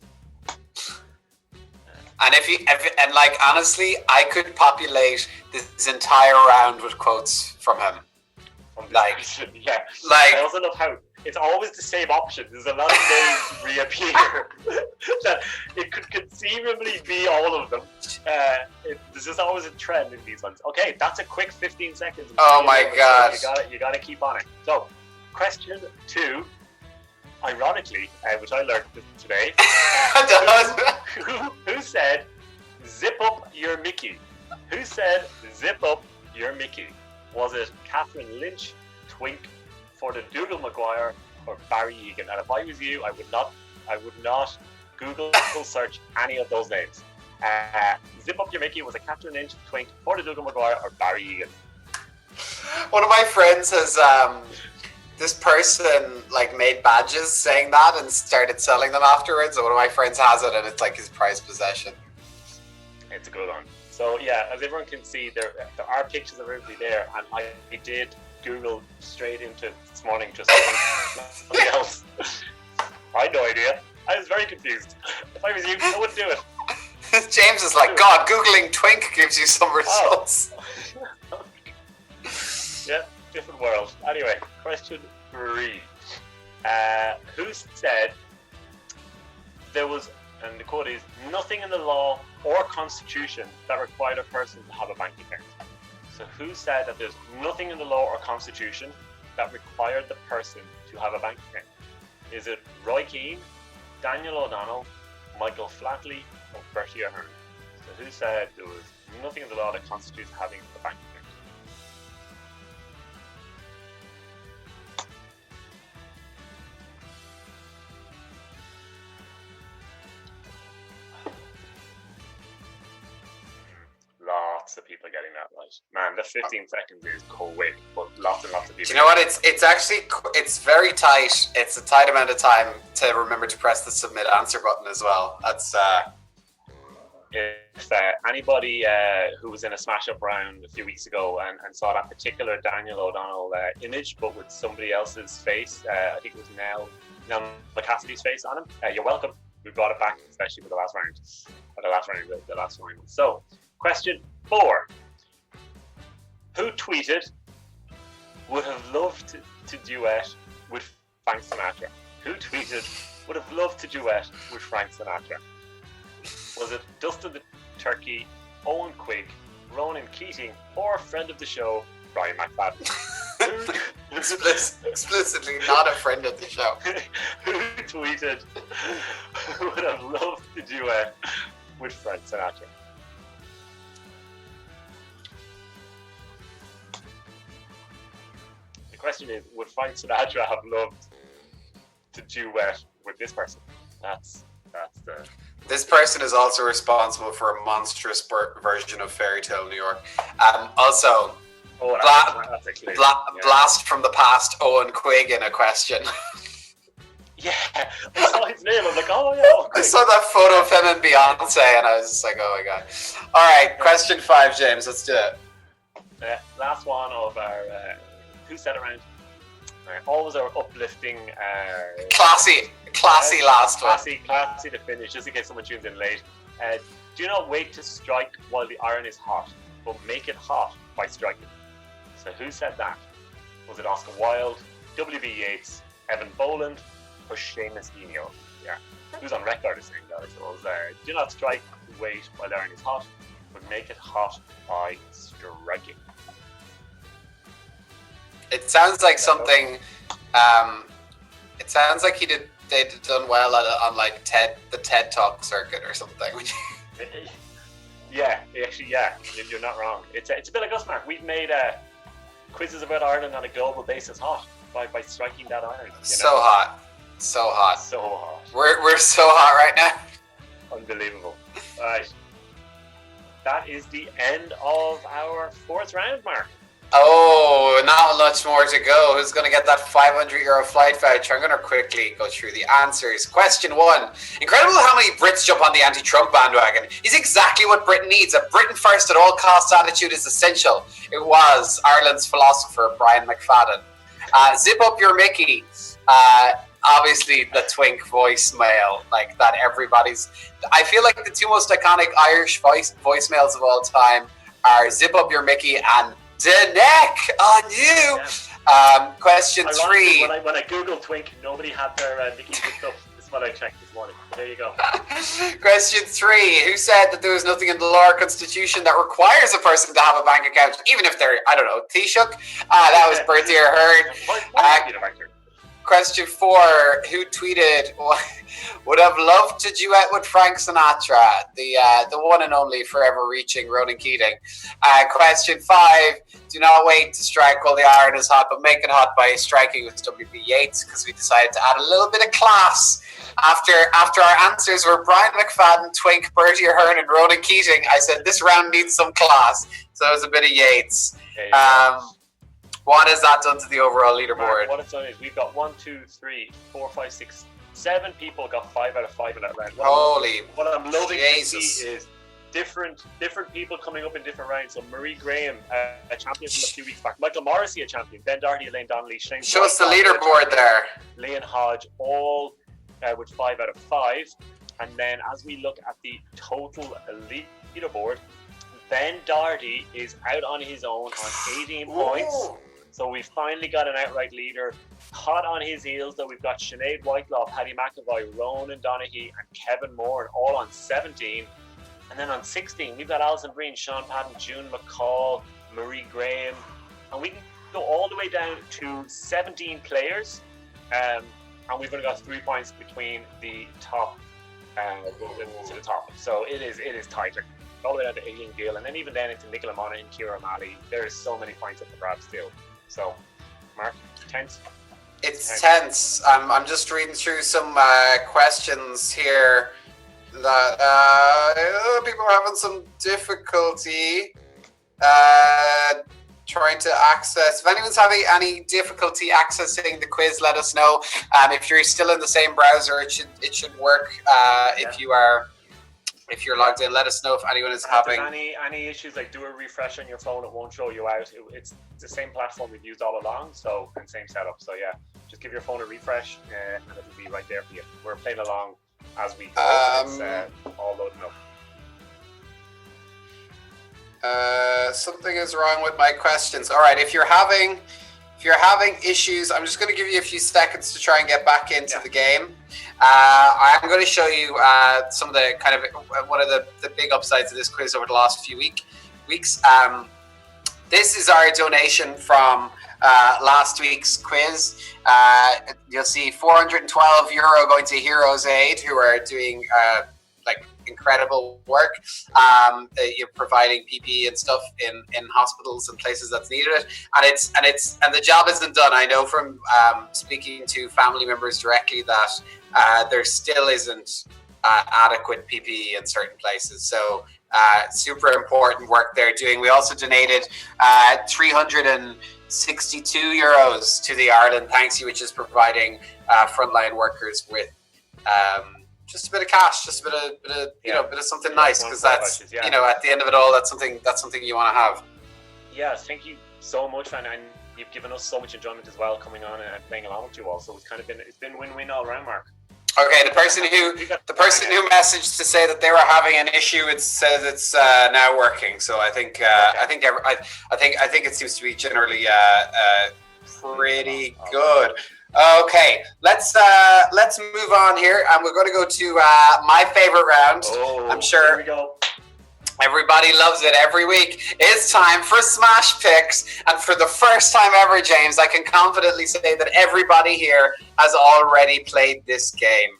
And honestly, I could populate this entire round with quotes from him. Yeah. I also love how it's always the same option. There's a lot of names reappear that it could conceivably be all of them. There's just always a trend in these ones. Okay, that's a quick 15 seconds. Oh my gosh. So you gotta keep on it. So, question 2, ironically, which I learned today, who said, "Zip up your Mickey"? Who said, "Zip up your Mickey"? Was it Catherine Lynch, Twink, Forda Dougal Maguire, or Barry Egan? And if I was you, I would not Google search any of those names. Zip up your Mickey was a Catherine Lynch, Twink, Forda Dougal Maguire, or Barry Egan. One of my friends has this person made badges saying that and started selling them afterwards. And one of my friends has it, and it's his prized possession. It's a good one. So yeah, as everyone can see, there are pictures of everybody there, and I did Google straight into this morning just something else. I had no idea. I was very confused. If I was you, I wouldn't do it. James is like, God, Googling twink gives you some results. Yeah, different world. Anyway, question 3. Who said there was, and the quote is, nothing in the law or constitution that required a person to have a bank account? So who said that there's nothing in the law or constitution that required the person to have a bank account? Is it Roy Keane, Daniel O'Donnell, Michael Flatley, or Bertie Ahern? So who said there was nothing in the law that constitutes having a bank account? Lots of people getting that right. Man, the 15 seconds is quick, but lots and lots of people. Do you know what? It's very tight. It's a tight amount of time to remember to press the submit answer button as well. That's If anybody who was in a smash up round a few weeks ago and saw that particular Daniel O'Donnell image, but with somebody else's face, I think it was Nell McCassidy's face on him. You're welcome. We brought it back, especially for the last round, the last final. So, question 4. Who tweeted, would have loved to duet with Frank Sinatra? Who tweeted, would have loved to duet with Frank Sinatra? Was it Dustin the Turkey, Owen Quigg, Ronan Keating, or friend of the show, Brian McFadden? explicitly not a friend of the show. Who tweeted, would have loved to duet with Frank Sinatra? The question is, would Frank Sinatra have loved to duet with this person? That's the... This person is also responsible for a monstrous version of Fairy Tale New York. Also, that's a clue. blast from the past, Owen Quigg in a question. Yeah, I saw his name. I'm like, oh yeah. Owen I Quigg. saw that photo of him and Beyonce, and I was just like, oh my god. All right, question 5, James. Let's do it. Last one of our who said around. Always our uplifting. Classy last one. Classy to finish, just in case someone tunes in late. Do not wait to strike while the iron is hot, but make it hot by striking. So who said that? Was it Oscar Wilde, W.B. Yeats, Evan Boland, or Seamus Eno? Yeah. Who's on record as saying that, I suppose. Do not strike, wait while the iron is hot, but make it hot by striking. It sounds like something. It sounds like they'd done well on like the TED Talk circuit or something. Yeah, actually, yeah, you're not wrong. It's a bit like us, Mark. We've made quizzes about Ireland on a global basis hot by striking that iron. You know? So hot. So hot. We're so hot right now. Unbelievable. Right. That is the end of our 4th round, Mark. Oh, not much more to go. Who's going to get that €500 flight voucher? I'm going to quickly go through the answers. Question 1. Incredible how many Brits jump on the anti-Trump bandwagon. Is exactly what Britain needs. A Britain first at all costs attitude is essential. It was Ireland's philosopher, Brian McFadden. Zip up your Mickey. Obviously, the twink voicemail. Like that everybody's... I feel like the 2 most iconic Irish voicemails of all time are Zip Up Your Mickey and The Neck on You. Yeah. Question 3. When I Googled twink, nobody had their Mickey picked up. This is what I checked this morning. There you go. Question 3. Who said that there was nothing in the law or constitution that requires a person to have a bank account, even if they're, I don't know, Taoiseach? That was Bertie Ahern. Question 4. Who tweeted, would have loved to duet with Frank Sinatra, the one and only forever reaching Ronan Keating. Question 5. Do not wait to strike while the iron is hot, but make it hot by striking with W.B. Yeats, because we decided to add a little bit of class. After our answers were Brian McFadden, Twink, Bertie Ahern, and Ronan Keating, I said this round needs some class. So it was a bit of Yeats. What has that done to the overall leaderboard? What it's done is we've got 1, 2, 3, 4, 5, 6, 7 people got 5 out of 5 in that round. Holy what I'm loving Jesus. to see is different people coming up in different rounds. So Marie Graham, a champion from a few weeks back. Michael Morrissey, a champion. Ben Doherty, Elaine Donnelly, Shane. Show us the leaderboard there. Leon Hodge, all with 5 out of 5. And then as we look at the total leaderboard, Ben Doherty is out on his own on 18 points. So we've finally got an outright leader. Hot on his heels, though, we've got Sinead Whitelaw, Paddy McAvoy, Ronan Donaghy, and Kevin Moore, and all on 17. And then on 16, we've got Alison Breen, Sean Patton, June McCall, Marie Graham. And we can go all the way down to 17 players. And we've only got 3 points between the top to the top. So it is tighter. All the way down to Aileen Gill, and then even down into Nicola Monaghan and Ciara O'Malley. There is so many points up for grabs still. So, Mark, tense? It's tense. I'm just reading through some questions here that people are having some difficulty trying to access. If anyone's having any difficulty accessing the quiz, let us know. If you're still in the same browser, it should work. If you're logged in, let us know if anyone is having any issues. Like, do a refresh on your phone; it won't show you out. It's the same platform we've used all along, and same setup. So yeah, just give your phone a refresh, and it'll be right there for you. We're playing along as we go. It's all loading up. Something is wrong with my questions. All right, if you're having issues, I'm just going to give you a few seconds to try and get back into the game. I'm going to show you some of the kind of one of the big upsides of this quiz over the last few weeks. This is our donation from last week's quiz. You'll see €412 going to Heroes Aid, who are doing incredible work. You're providing PPE and stuff in hospitals and places that's needed it, and the job isn't done. I know from speaking to family members directly that there still isn't adequate PPE in certain places. So super important work they're doing. We also donated €362 to the Ireland Thanks You, which is providing frontline workers with just a bit of cash, just a bit of something nice, because that's at the end of it all, that's something you want to have. Yeah, thank you so much, and you've given us so much enjoyment as well, coming on and playing along with you all. So it's been win-win all around, Mark. Okay, the person who messaged to say that they were having an issue, it says it's now working. So I think it seems to be generally pretty good. Okay, let's move on here, and we're going to go to my favorite round. I'm sure here we go. Everybody loves it every week. It's time for Smash Picks, and for the first time ever, James, I can confidently say that everybody here has already played this game.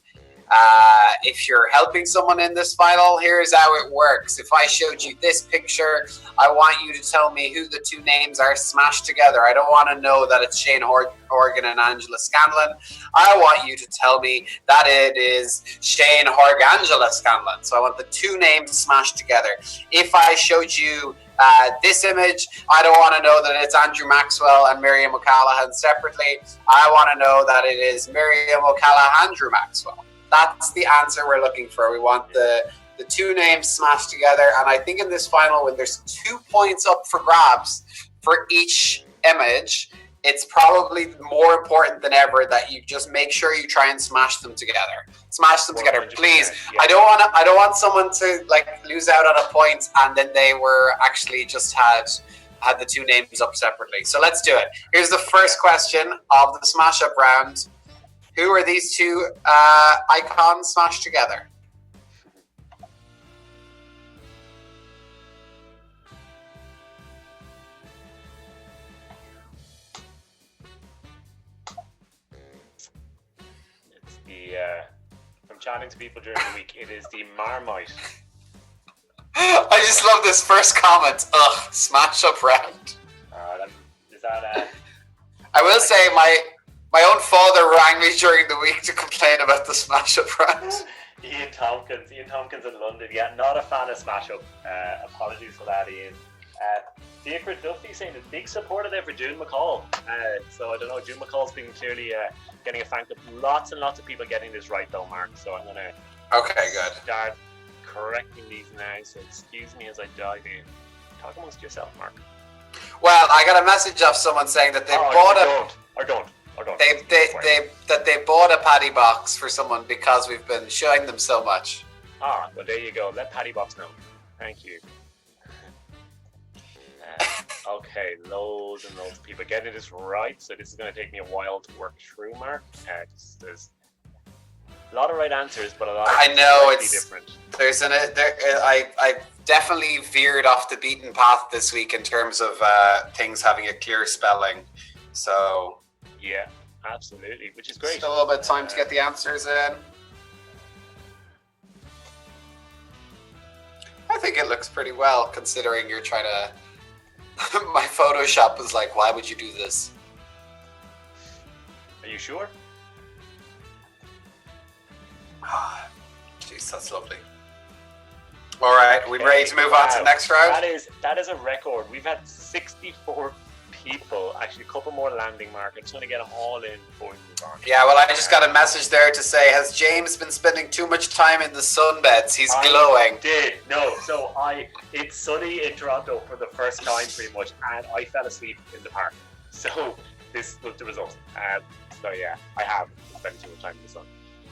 If you're helping someone in this final, here's how it works. If I showed you this picture, I want you to tell me who the two names are smashed together. I don't want to know that it's Shane Horgan and Angela Scanlon. I want you to tell me that it is Shane Horgan, Angela Scanlon. So I want the two names smashed together. If I showed you this image, I don't want to know that it's Andrew Maxwell and Miriam O'Callaghan separately. I want to know that it is Miriam O'Callaghan, Andrew Maxwell. That's the answer we're looking for. We want the two names smashed together. And I think in this final, when there's 2 points up for grabs for each image, it's probably more important than ever that you just make sure you try and smash them together. Smash them together, please. Yeah. I don't want someone to lose out on a point and then they were actually just had the two names up separately. So let's do it. Here's the first question of the smash up round. Who are these two icons smashed together? It's from chatting to people during the week, it is the Marmite. I just love this first comment. Ugh, smash up round. Is that I will say my own father rang me during the week to complain about the smash up round. Ian Tompkins in London. Yeah, not a fan of smash up. Apologies for that, Ian. Secret Duffy saying a big supporter there for June McCall. So I don't know, June McCall's been clearly getting a fan club. Lots and lots of people getting this right though, Mark. So I'm gonna Okay, good. start correcting these now, so excuse me as I dive in. Talk amongst yourself, Mark. Well, I got a message off someone saying that they bought they bought a paddy box for someone because we've been showing them so much. Well, there you go. Let Paddy Box know. Thank you. Okay, loads and loads of people getting this right, so this is going to take me a while to work through, Mark. There's a lot of right answers, but a lot of different. I definitely veered off the beaten path this week in terms of things having a clear spelling. So yeah, absolutely, which is great. Still a little bit of time to get the answers in. I think it looks pretty well considering you're trying to. My Photoshop was like, why would you do this? Are you sure? Jeez, that's lovely. All right, we ready to move on to the next round? That is a record. We've had 64 people, actually a couple more landing, Mark. I'm just going to get them all in before we move on. Yeah, well, I just got a message there to say, has James been spending too much time in the sunbeds? He's glowing. It's sunny in Toronto for the first time pretty much, and I fell asleep in the park. So this was the result. So yeah, I have been spending too much time in the sun.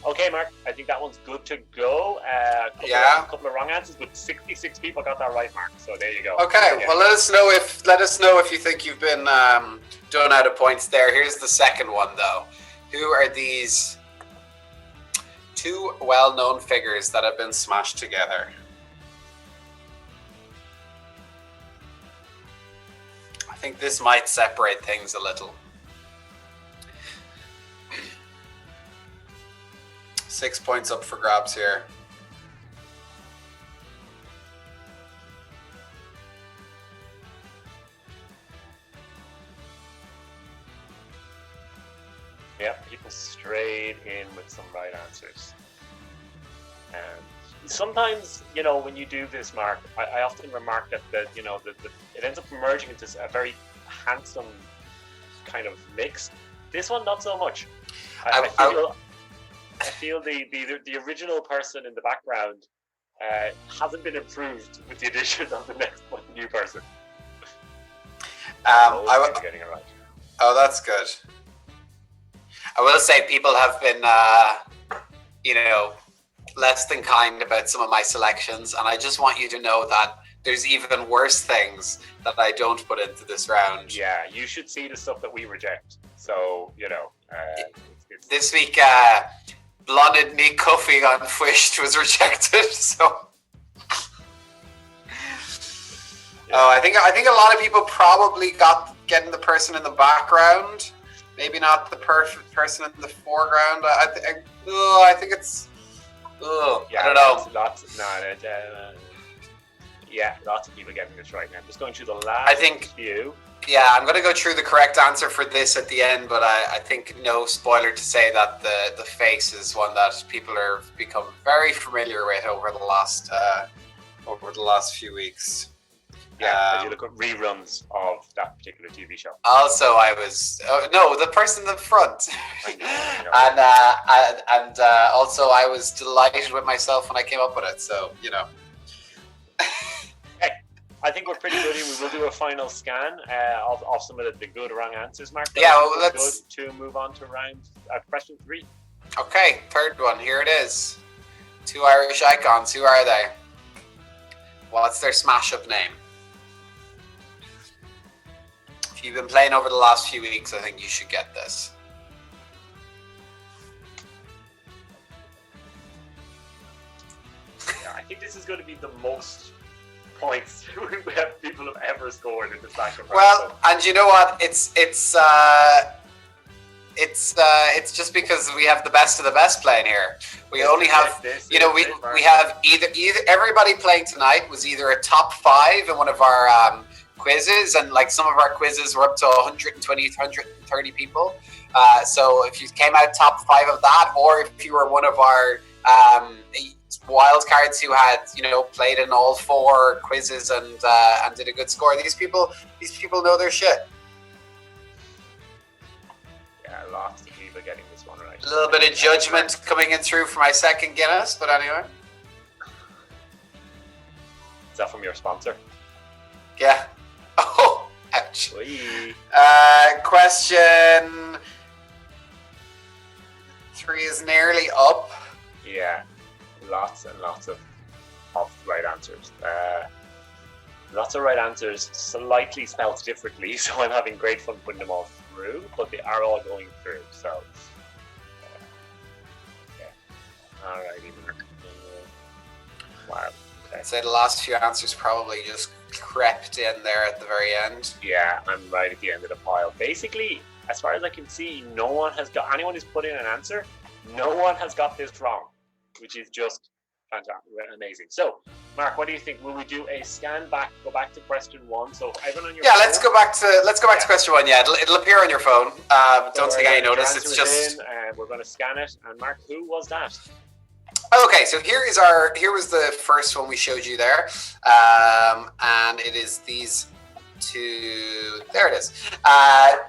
Okay, Mark, I think that one's good to go. A couple of wrong answers, but 66 people got that right, Mark. So there you go. Okay, well, let us know if you think you've been done out of points there. Here's the second one, though. Who are these two well-known figures that have been smashed together? I think this might separate things a little. 6 points up for grabs here. Yep, people strayed in with some right answers. And sometimes, when you do this, Mark, I often remark that it ends up merging into a very handsome kind of mix. This one, not so much. I feel the original person in the background hasn't been improved with the addition of the next one, new person. Getting it right. Oh, that's good. I will say people have been, less than kind about some of my selections, and I just want you to know that there's even worse things that I don't put into this round. Yeah, you should see the stuff that we reject. So, this week, Blonded Nick Cuffy on Fwished was rejected, so... I think a lot of people probably got getting the person in the background, maybe not the perfect person in the foreground. I think it's. I don't know. Lots of people getting this right now. I'm just going through the last few. Yeah, I'm going to go through the correct answer for this at the end, but I think no spoiler to say that the face is one that people have become very familiar with over the last few weeks. Yeah, as you look at reruns of that particular TV show. Also, I was the person in the front, I know. and also I was delighted with myself when I came up with it. So Hey, I think we're pretty good. We will do a final scan of some of the good wrong answers, Mark. Yeah, well, let's to move on to question 3. Okay, third one. Here it is. Two Irish icons. Who are they? What's their smash-up name? If you've been playing over the last few weeks, I think you should get this. Yeah, I think this is going to be the most points people have ever scored in this match. Well, and you know what? It's just because we have the best of the best playing here. We only have, we have either everybody playing tonight was either a top 5 in one of our quizzes, and like some of our quizzes were up to 120, 130 people. So if you came out top 5 of that, or if you were one of our wild cards who had played in all 4 quizzes and did a good score, these people know their shit. Yeah, lots of people getting this one right. A little bit of judgment coming in through for my second Guinness, but anyway. that from your sponsor? Yeah. Oh, ouch. Oy. Question 3 is nearly up. Yeah, lots and lots of right answers. Lots of right answers, slightly spelled differently, so I'm having great fun putting them all through, but they are all going through, so... Alrighty, Mark. Wow. Okay. I'd say the last few answers probably just crept in there at the very end. Yeah, I'm right at the end of the pile. Basically, as far as I can see, anyone who's put in an answer, no one has got this wrong, which is just fantastic, amazing. So, Mark, what do you think? Will we do a scan back, go back to question 1? So, everyone on your phone, let's go back to question 1. Yeah, it'll appear on your phone. Don't take any notice. It's just we're going to scan it. And Mark, who was that? okay. So here was the first one we showed you there, and it is these two. There it is.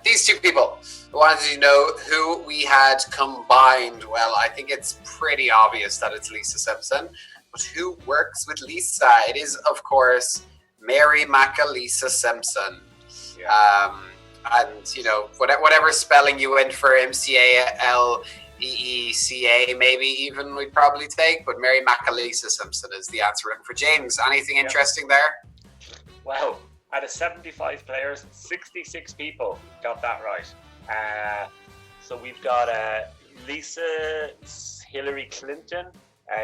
These two people. I wanted to know who we had combined. Well, I think it's pretty obvious that it's Lisa Simpson, but who works with Lisa? It is, of course, Mary Maca-Lisa Simpson. Yeah. And you know, whatever spelling you went for, MCALEECA, maybe even we'd probably take, but Mary Maca-Lisa Simpson is the answer written for James. Anything interesting there? Wow. Out of 75 players, 66 people got that right. So we've got Lisa, Hillary Clinton,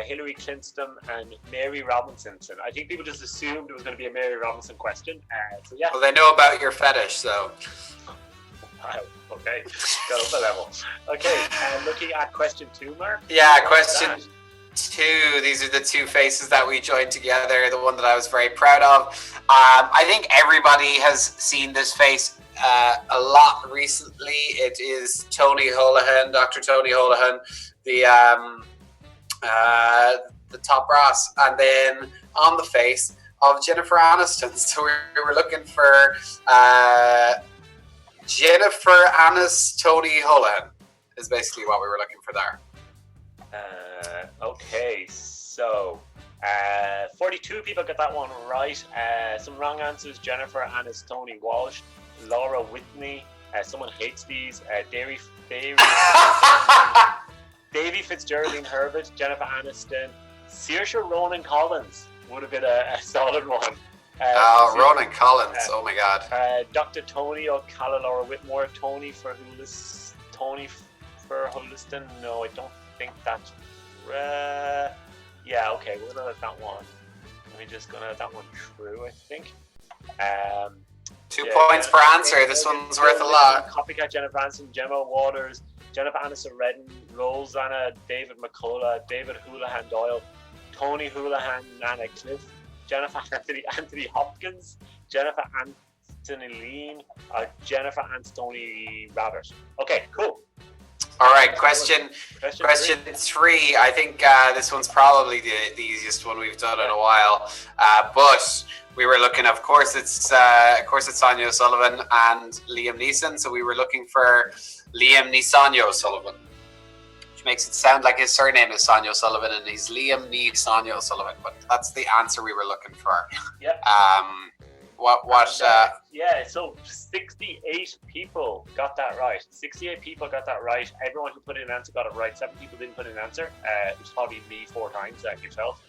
Hillary Clinton, and Mary Robinson. I think people just assumed it was going to be a Mary Robinson question. So yeah. Well, they know about your fetish, so. Wow. Okay. Got up a level. Okay. Looking at question 2, Mark. Yeah, question 2. These are the two faces that we joined together. The one that I was very proud of. I think everybody has seen this face a lot recently. It is Tony Holohan, Dr. Tony Holohan, the top brass, and then on the face of Jennifer Aniston. So we were looking for Jennifer Aniston, Tony Holohan is basically what we were looking for there. Okay, so 42 people got that one right. Some wrong answers: Jennifer Aniston, Tony Walsh, Laura Whitney. Someone hates these. Davy Fitzgeraldine Herbert, Jennifer Aniston, Saoirse Ronan Collins would have been a solid one. Ronan Collins. Oh my God. Dr. Tony O'Callaghan, Laura Whitmore, Tony for Holiston. No, I don't think that's. Yeah, okay, we're gonna let that one. We're just gonna let that one true, I think. 2 points per answer. This one's worth a lot. Copycat Jennifer Aniston, Gemma Waters, Jennifer Aniston Redden, Rosanna David McCullough, David Houlihan Doyle, Tony Houlihan, Nana Cliff, Jennifer Anthony Hopkins, Jennifer Anthony Lean, Jennifer Anthony Rabbit. Okay, cool. All right, question 3. I think this one's probably the easiest one we've done in a while. But we were looking, of course, it's Sonia O'Sullivan and Liam Neeson. So we were looking for Liam Neeson O'Sullivan, which makes it sound like his surname is Sonia O'Sullivan and he's Liam Neeson O'Sullivan. But that's the answer we were looking for. Yeah. Yeah, so 68 people got that right. 68 people got that right. Everyone who put in an answer got it right. 7 people didn't put in an answer. It was probably me 4 times, yourself.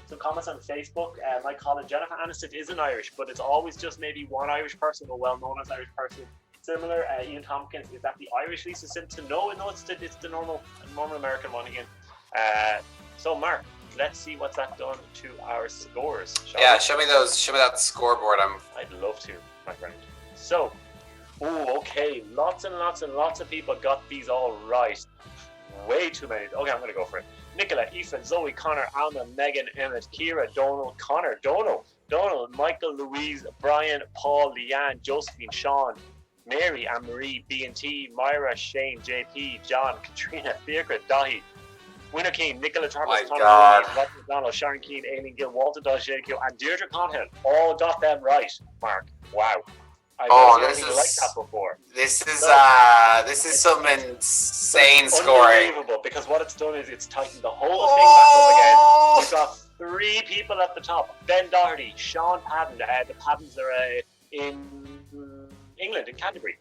Some comments on Facebook. Mike Collins, Jennifer Aniston isn't Irish, but it's always just maybe one Irish person or well-known as Irish person. Similar, Ian Tompkins, is that the Irish Lisa Simpson? No, it's the normal American one again. So Mark, let's see what's that done to our scores. Show me that scoreboard. I'd love to, my friend. So, okay, lots and lots and lots of people got these all right. Way too many. Okay, I'm gonna go for it. Nicola, Ethan, Zoe, Connor, Alma, Megan, Emmett, Kira, Donald, Connor, Donald, Michael, Louise, Brian, Paul, Leanne, Josephine, Sean, Mary, Anne-Marie, B&T, Myra, Shane, JP, John, Katrina, Deirdre, Dahi, Winner Keane, Nicola Thomas, Connor Rooney, Rob McDonald, Sharon Keane, Aileen Gill, Walter Dodge-Jaco, and Deirdre Conhill all got them right, Mark. Wow. I've never seen anything like that before. This is some insane scoring. Unbelievable, because what it's done is it's tightened the whole thing back up again. We've got three people at the top. Ben Doherty, Sean Padden. The Paddens are in England, in Canterbury.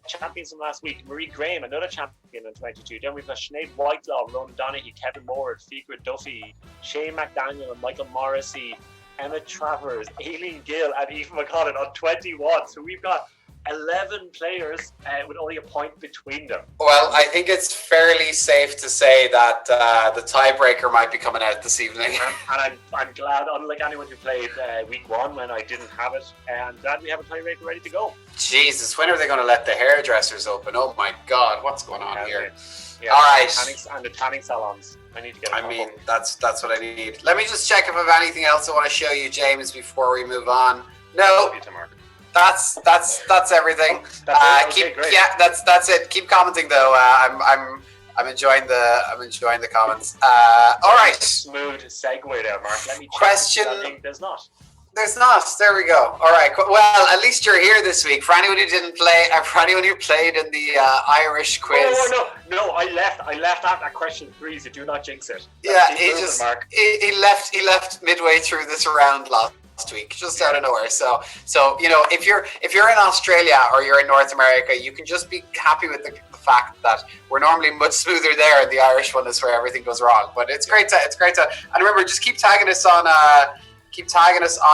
Champions from last week. Marie Graham, another champion in 22. Then we've got Sinead Whitelaw, Ronan Donaghy, Kevin Moore, Figra Duffy, Shane McDaniel and Michael Morrissey, Emma Travers, Aileen Gill and Eva McConnell on 21. So we've got 11 players with only a point between them. Well, I think it's fairly safe to say that the tiebreaker might be coming out this evening. And I'm glad, unlike anyone who played week one when I didn't have it, I'm glad we have a tiebreaker ready to go. Jesus, when are they going to let the hairdressers open? Oh my God, what's going on here? Yeah, all right. And the tanning salons. I need to get I mean, that's what I need. Let me just check if I have anything else I want to show you, James, before we move on. No. That's everything. Great. Yeah, that's it. Keep commenting though. I'm enjoying the comments. All right. Smooth segue there, Mark. Let me check. Question. There's not. There's not. There we go. All right. Well, at least you're here this week. For anyone who didn't play, for anyone who played in the Irish quiz. Oh no! I left after question 3, so do not jinx it. Yeah, he left midway through this round last week, just out of nowhere. So if you're in Australia or you're in North America, you can just be happy with the fact that we're normally much smoother there, and the Irish one is where everything goes wrong. But it's great to and remember, just keep tagging us on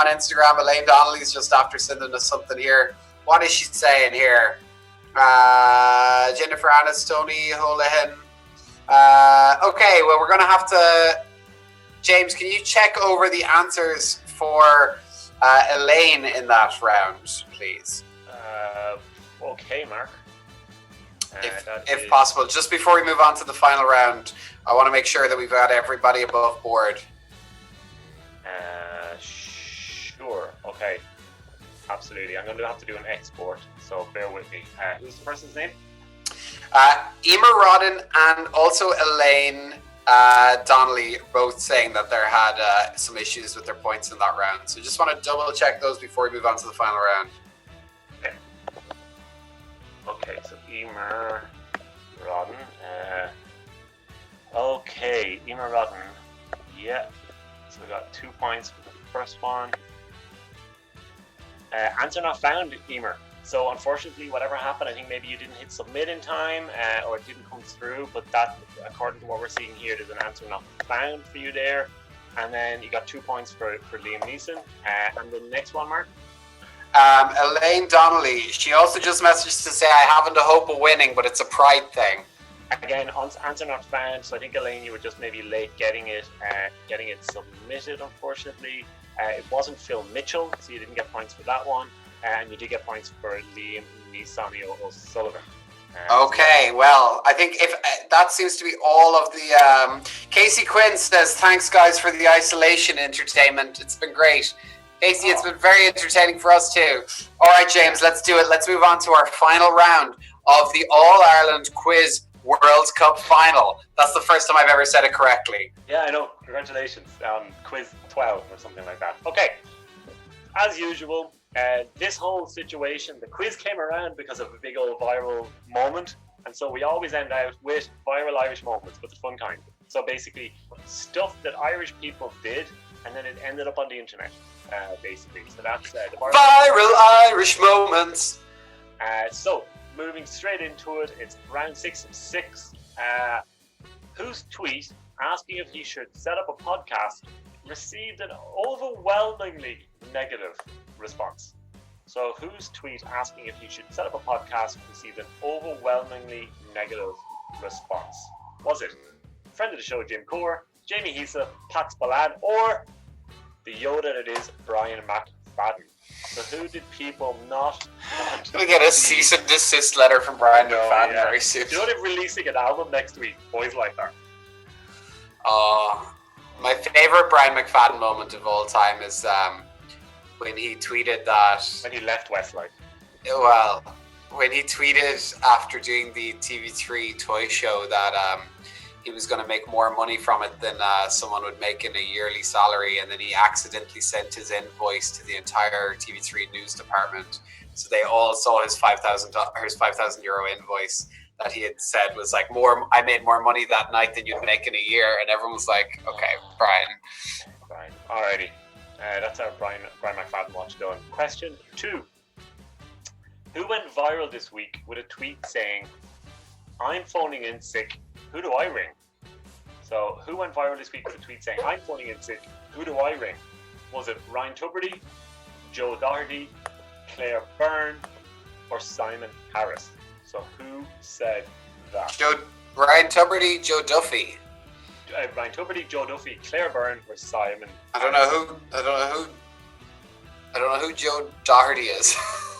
Instagram. Elaine Donnelly's just after sending us something here. What is she saying here? Jennifer Annis, Tony Holohan. Okay, well, we're gonna have to. James, can you check over the answers for Elaine in that round, please? Okay, Mark. If possible, just before we move on to the final round, I want to make sure that we've got everybody above board. Sure. Okay. Absolutely. I'm going to have to do an export, so bear with me. Who's the person's name? Emer Rodden and also Elaine Donnelly both saying that they had some issues with their points in that round. So just want to double check those before we move on to the final round. Okay, so Emer Rodden. Okay, Emer Rodden. Yeah. So we got 2 points for the first one. Answer not found, Emer. So unfortunately, whatever happened, I think maybe you didn't hit submit in time, or it didn't come through. But that, according to what we're seeing here, there's an answer not found for you there. And then you got 2 points for Liam Neeson. And the next one, Mark? Elaine Donnelly. She also just messaged to say, I haven't a hope of winning, but it's a pride thing. Again, answer not found. So I think, Elaine, you were just maybe late getting it submitted, unfortunately. It wasn't Phil Mitchell, so you didn't get points for that one. And you did get points for Liam Neeson O'Sullivan. Okay, well, I think if that seems to be all of the... Casey Quinn says, thanks, guys, for the isolation entertainment. It's been great. Casey, it's been very entertaining for us, too. All right, James, let's do it. Let's move on to our final round of the All-Ireland Quiz World Cup Final. That's the first time I've ever said it correctly. Yeah, I know. Congratulations on Quiz 12 or something like that. Okay, as usual, this whole situation, the quiz came around because of a big old viral moment, and so we always end out with viral Irish moments, but the fun kind. So basically, stuff that Irish people did, and then it ended up on the internet, basically. So that's the viral Irish moments. So moving straight into it, it's round 6 of 6. Whose tweet asking if he should set up a podcast received an overwhelmingly negative response. So whose tweet asking if he should set up a podcast received an overwhelmingly negative response? Was it friend of the show Jim Core, Jamie Hisa, Pat Spallane, or the Yoda that is Brian McFadden? So who did people not want? We get a cease and desist letter from Brian McFadden very soon. Do you know they're releasing an album next week? Boys Like That. My favorite Brian McFadden moment of all time is when he tweeted that... When he left Westlife. Well, when he tweeted after doing the TV3 toy show that he was going to make more money from it than someone would make in a yearly salary, and then he accidentally sent his invoice to the entire TV3 news department. So they all saw his €5,000 invoice that he had said was like, I made more money that night than you'd make in a year, and everyone was like, okay, Brian. Alrighty. That's our Brian McFadden watch done. Question 2. Who went viral this week with a tweet saying, "I'm phoning in sick, who do I ring?" So, who went viral this week with a tweet saying, "I'm phoning in sick, who do I ring?" Was it Ryan Tubridy, Joe Doherty, Claire Byrne, or Simon Harris? So, who said that? Ryan Tubridy, Joe Duffy. Ryan Tubridy, Joe Duffy, Claire Byrne, or Simon? I don't know who Joe Doherty is.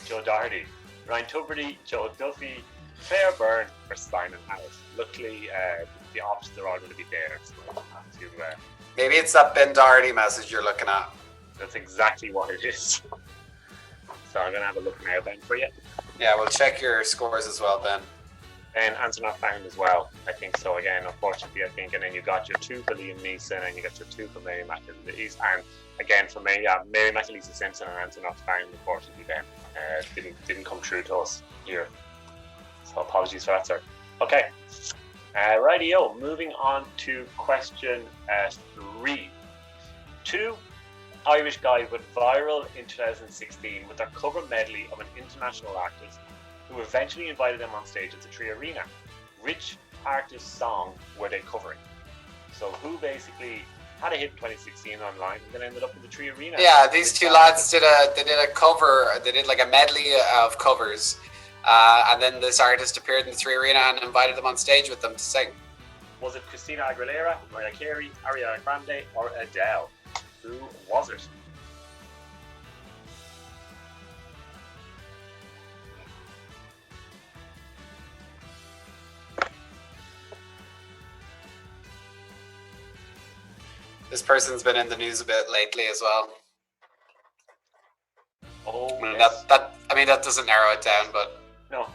Joe Doherty, Ryan Tubridy, Joe Duffy, Claire Byrne, or Simon Harris. Luckily, the options are all going to be there. So we'll have to, Maybe it's that Ben Doherty message you're looking at. that's exactly what it is. So I'm going to have a look now, Ben, for you. Yeah, we'll check your scores as well, Ben. And answer not found as well. I think so. Again, unfortunately, I think. And then you got your 2 for Liam Neeson, and you got your 2 for Mary McAleese. And again, for me, Mary McAleese Simpson and answer not found. Unfortunately, then didn't come true to us here. So apologies for that, sir. Okay, rightio. Moving on to question 3. 2 Irish guys went viral in 2016 with their cover medley of an international artist who eventually invited them on stage at the Tree Arena. Which artist's song were they covering? So who basically had a hit in 2016 online and then ended up in the Tree Arena? Yeah, these two lads did a cover. They did like a medley of covers, and then this artist appeared in the Tree Arena and invited them on stage with them to sing. Was it Christina Aguilera, Mariah Carey, Ariana Grande, or Adele? Who was it? This person's been in the news a bit lately as well. Oh, I mean, yes. that doesn't narrow it down, but No.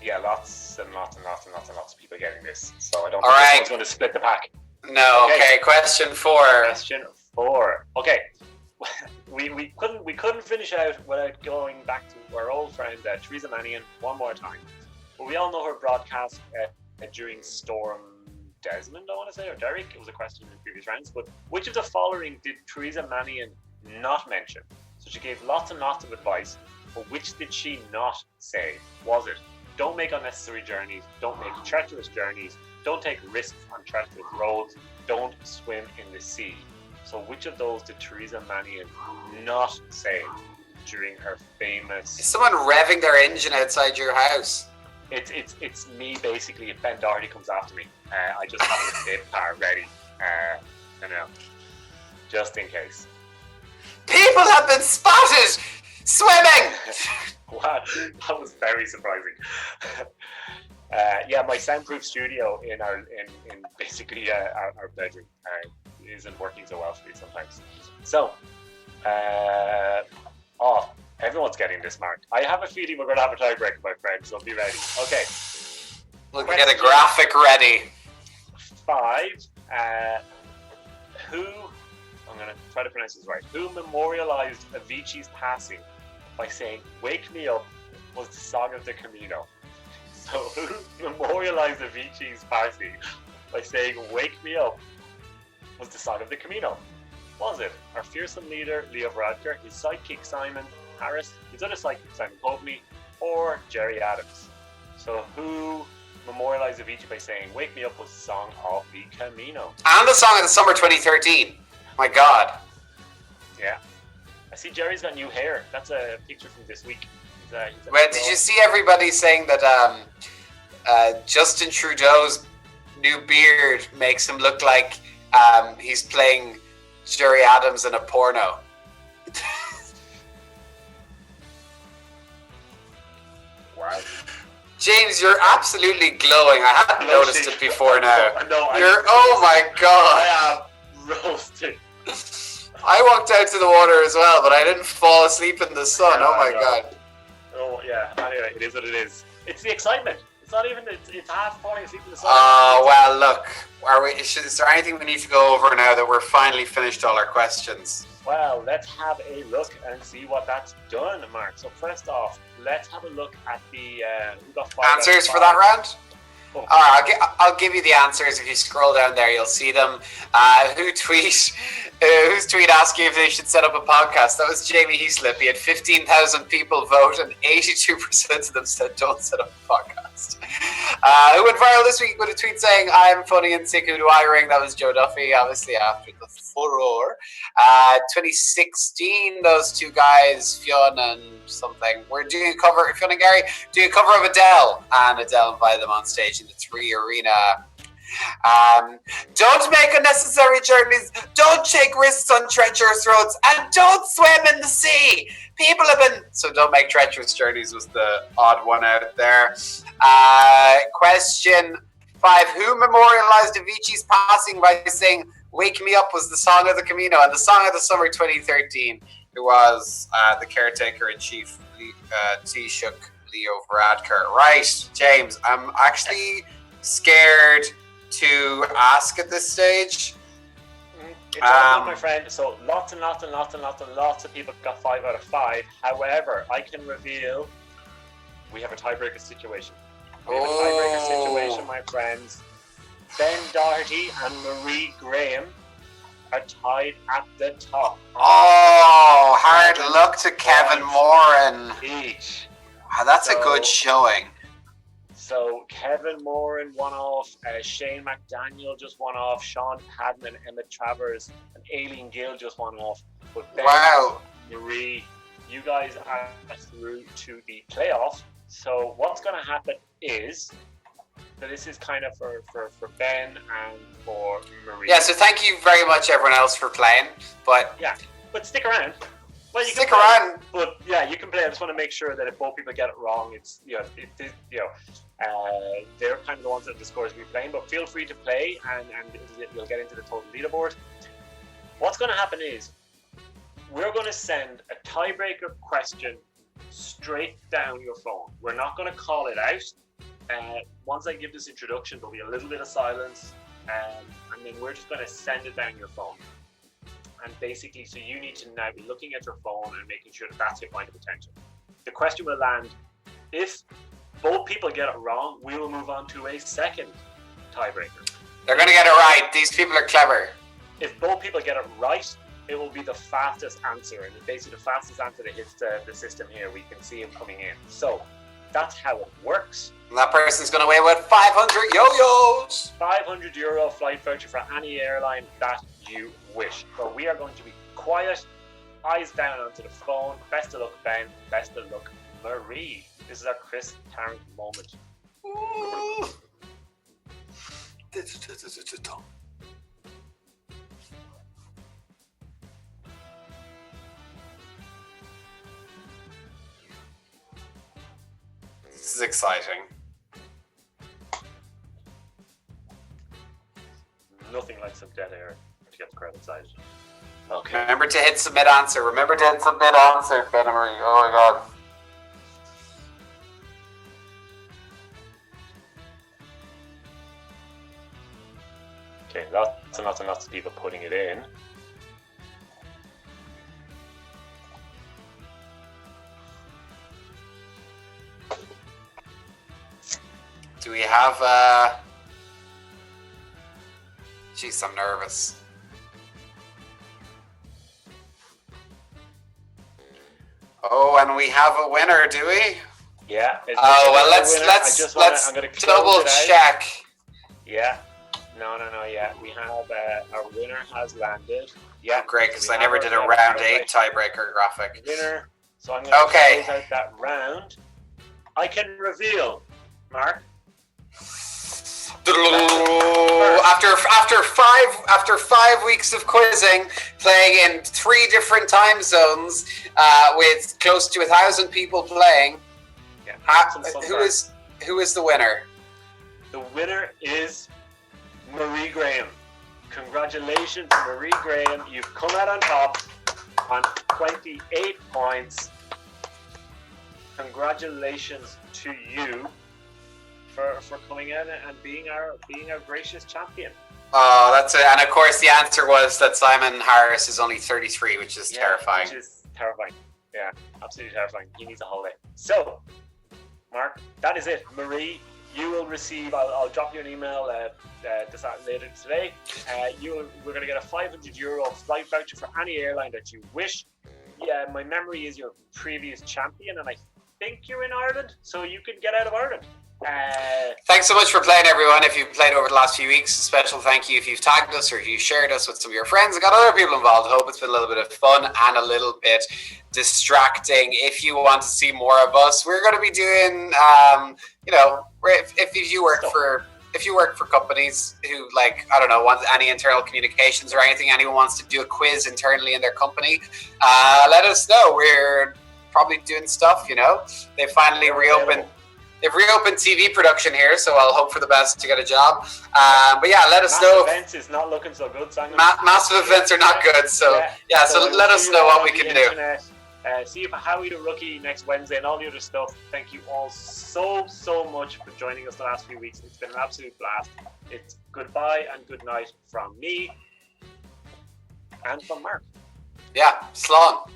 Yeah, lots and lots and lots and lots and lots of people getting this. So I don't All think right. this one's going to split the pack. no. Okay. Okay, question 4. Question 4. Okay. We couldn't finish out without going back to our old friend Theresa Mannion one more time. But we all know her broadcast during Storm Desmond, I want to say, or Derek. It was a question in previous rounds. But which of the following did Theresa Mannion not mention? So she gave lots and lots of advice, but which did she not say? Was it, don't make unnecessary journeys, don't make treacherous journeys, don't take risks on treacherous roads, don't swim in the sea? So which of those did Theresa Mannion not say during her famous... Is someone revving their engine outside your house? It's me basically. If Ben Doherty comes after me, I just have a dip car ready, just in case. People have been spotted swimming. Wow, that was very surprising. Yeah, my soundproof studio in basically our bedroom isn't working so well for me sometimes. So, everyone's getting this marked. I have a feeling we're going to have a tiebreaker, my friends, so be ready. Okay. Look, get a graphic ready. 5. Who, I'm going to try to pronounce this right, who memorialized Avicii's passing by saying, "Wake Me Up" was the song of the Camino? So who memorialized Avicii's passing by saying, "Wake Me Up" was the song of the Camino? Was it our fearsome leader, Leo Varadkar, his sidekick, Simon Harris, his other sidekick, Simon Coveney, or Jerry Adams? So who memorialized Avicii by saying, "Wake Me Up" was the song of the Camino? And the song of the summer 2013. My God. Yeah. I see Jerry's got new hair. That's a picture from this week. Well, did you see everybody saying that Justin Trudeau's new beard makes him look like he's playing Jerry Adams in a porno? Wow. James, you're absolutely glowing. I hadn't noticed it before now. No, Oh my God. I am roasted. I walked out to the water as well, but I didn't fall asleep in the sun. Oh my God. Oh yeah. Anyway, it is what it is. It's the excitement. It's not even. It's half falling asleep in the sun. Oh well, look. Is there anything we need to go over now that we're finally finished all our questions? Well, let's have a look and see what that's done, Mark. So first off, let's have a look at the who got 5 Answers out for of that 5. round? All right, I'll give you the answers. If you scroll down there, you'll see them. Whose tweet asking if they should set up a podcast? That was Jamie Heaslip. He had 15,000 people vote, and 82% of them said don't set up a podcast. Who went viral this week with a tweet saying I'm funny and sick, who do I ring? That was Joe Duffy, obviously after the furore. 2016, those two guys, Fionn and something, were doing a cover, Fionn and Gary, doing a cover of Adele, and Adele invited them on stage in the 3 Arena. Don't make unnecessary journeys, don't take risks on treacherous roads, and don't swim in the sea. People have been... So don't make treacherous journeys was the odd one out there. Question 5. Who memorialized Avicii's passing by saying Wake Me Up was the song of the Camino and the song of the summer 2013? Who was the caretaker-in-chief, Taoiseach Leo Varadkar. Right, James, I'm actually scared to ask at this stage. It's all good, my friend. So lots of people got 5 out of 5. However, I can reveal we have a tiebreaker situation. We have a tiebreaker situation, my friends. Ben Doherty and Marie Graham are tied at the top. Oh, hard luck to Kevin Moran. Each. Wow, that's a good showing. So Kevin Moran won off, Shane McDaniel just won off, Sean Padman, Emmett Travers, and Aileen Gill just won off. But Ben, Marie, you guys are through to the playoff. So what's going to happen is, so this is kind of for Ben and for Marie. Yeah, so thank you very much everyone else for playing. But yeah, but stick around. Well, you stick can play, around. But yeah, you can play. I just want to make sure that if both people get it wrong, it's they're kind of the ones that the scores will be playing. But feel free to play, and you'll get into the total leaderboard. What's going to happen is we're going to send a tiebreaker question straight down your phone. We're not going to call it out. Once I give this introduction, there'll be a little bit of silence, and then we're just going to send it down your phone. And basically, so you need to now be looking at your phone and making sure that that's your point of attention. The question will land. If both people get it wrong, we will move on to a second tiebreaker. They're going to get it right. These people are clever. If both people get it right, it will be the fastest answer. And basically, the fastest answer that hits the system here, we can see them coming in. So that's how it works. And that person's going to away with 500 yo-yos. €500 flight voucher for any airline that you wish. So we are going to be quiet, eyes down onto the phone. Best of luck, Ben. Best of luck, Marie. This is our Chris Tarrant moment. This is exciting. Nothing like some dead air to get the crowd excited. Okay. Remember to hit submit answer. Remember to hit submit answer, Ben and Marie. Oh my god. Okay, lots and lots of people putting it in. Do we have Jeez, I'm nervous. Oh, and we have a winner, do we? Yeah. Oh well, let's double check. Yeah. No. Yeah, we have our winner has landed. Yeah. Oh, great, because I never did a round 8 tiebreaker graphic. Winner. So I'm going to close out that round. I can reveal, Mark. After 5 weeks of quizzing, playing in 3 different time zones, with close to 1,000 people playing, who is the winner? The winner is Marie Graham. Congratulations, Marie Graham. You've come out on top on 28 points. Congratulations to you for coming in and being our gracious champion. Oh, that's it. And of course, the answer was that Simon Harris is only 33, which is terrifying. Which is terrifying. Yeah, absolutely terrifying. He needs a holiday. So, Mark, that is it. Marie, you will receive. I'll drop you an email later today. We're going to get a €500 flight voucher for any airline that you wish. Yeah, my memory is your previous champion, and I think you're in Ireland, so you can get out of Ireland. Thanks so much for playing, everyone. If you've played over the last few weeks, a special thank you if you've tagged us or if you shared us with some of your friends and got other people involved. I hope it's been a little bit of fun and a little bit distracting. If you want to see more of us, we're going to be doing, if you work for companies who, like, I don't know, want any internal communications or anything, anyone wants to do a quiz internally in their company, let us know. We're probably doing stuff, They finally reopened. They've reopened TV production here, so I'll hope for the best to get a job. But yeah, let us know. Massive events is not looking so good, Simon. Massive events are not good, so let us know what we can do. See you for Howie the Rookie next Wednesday and all the other stuff. Thank you all so much for joining us the last few weeks. It's been an absolute blast. It's goodbye and good night from me and from Mark. Yeah, slán.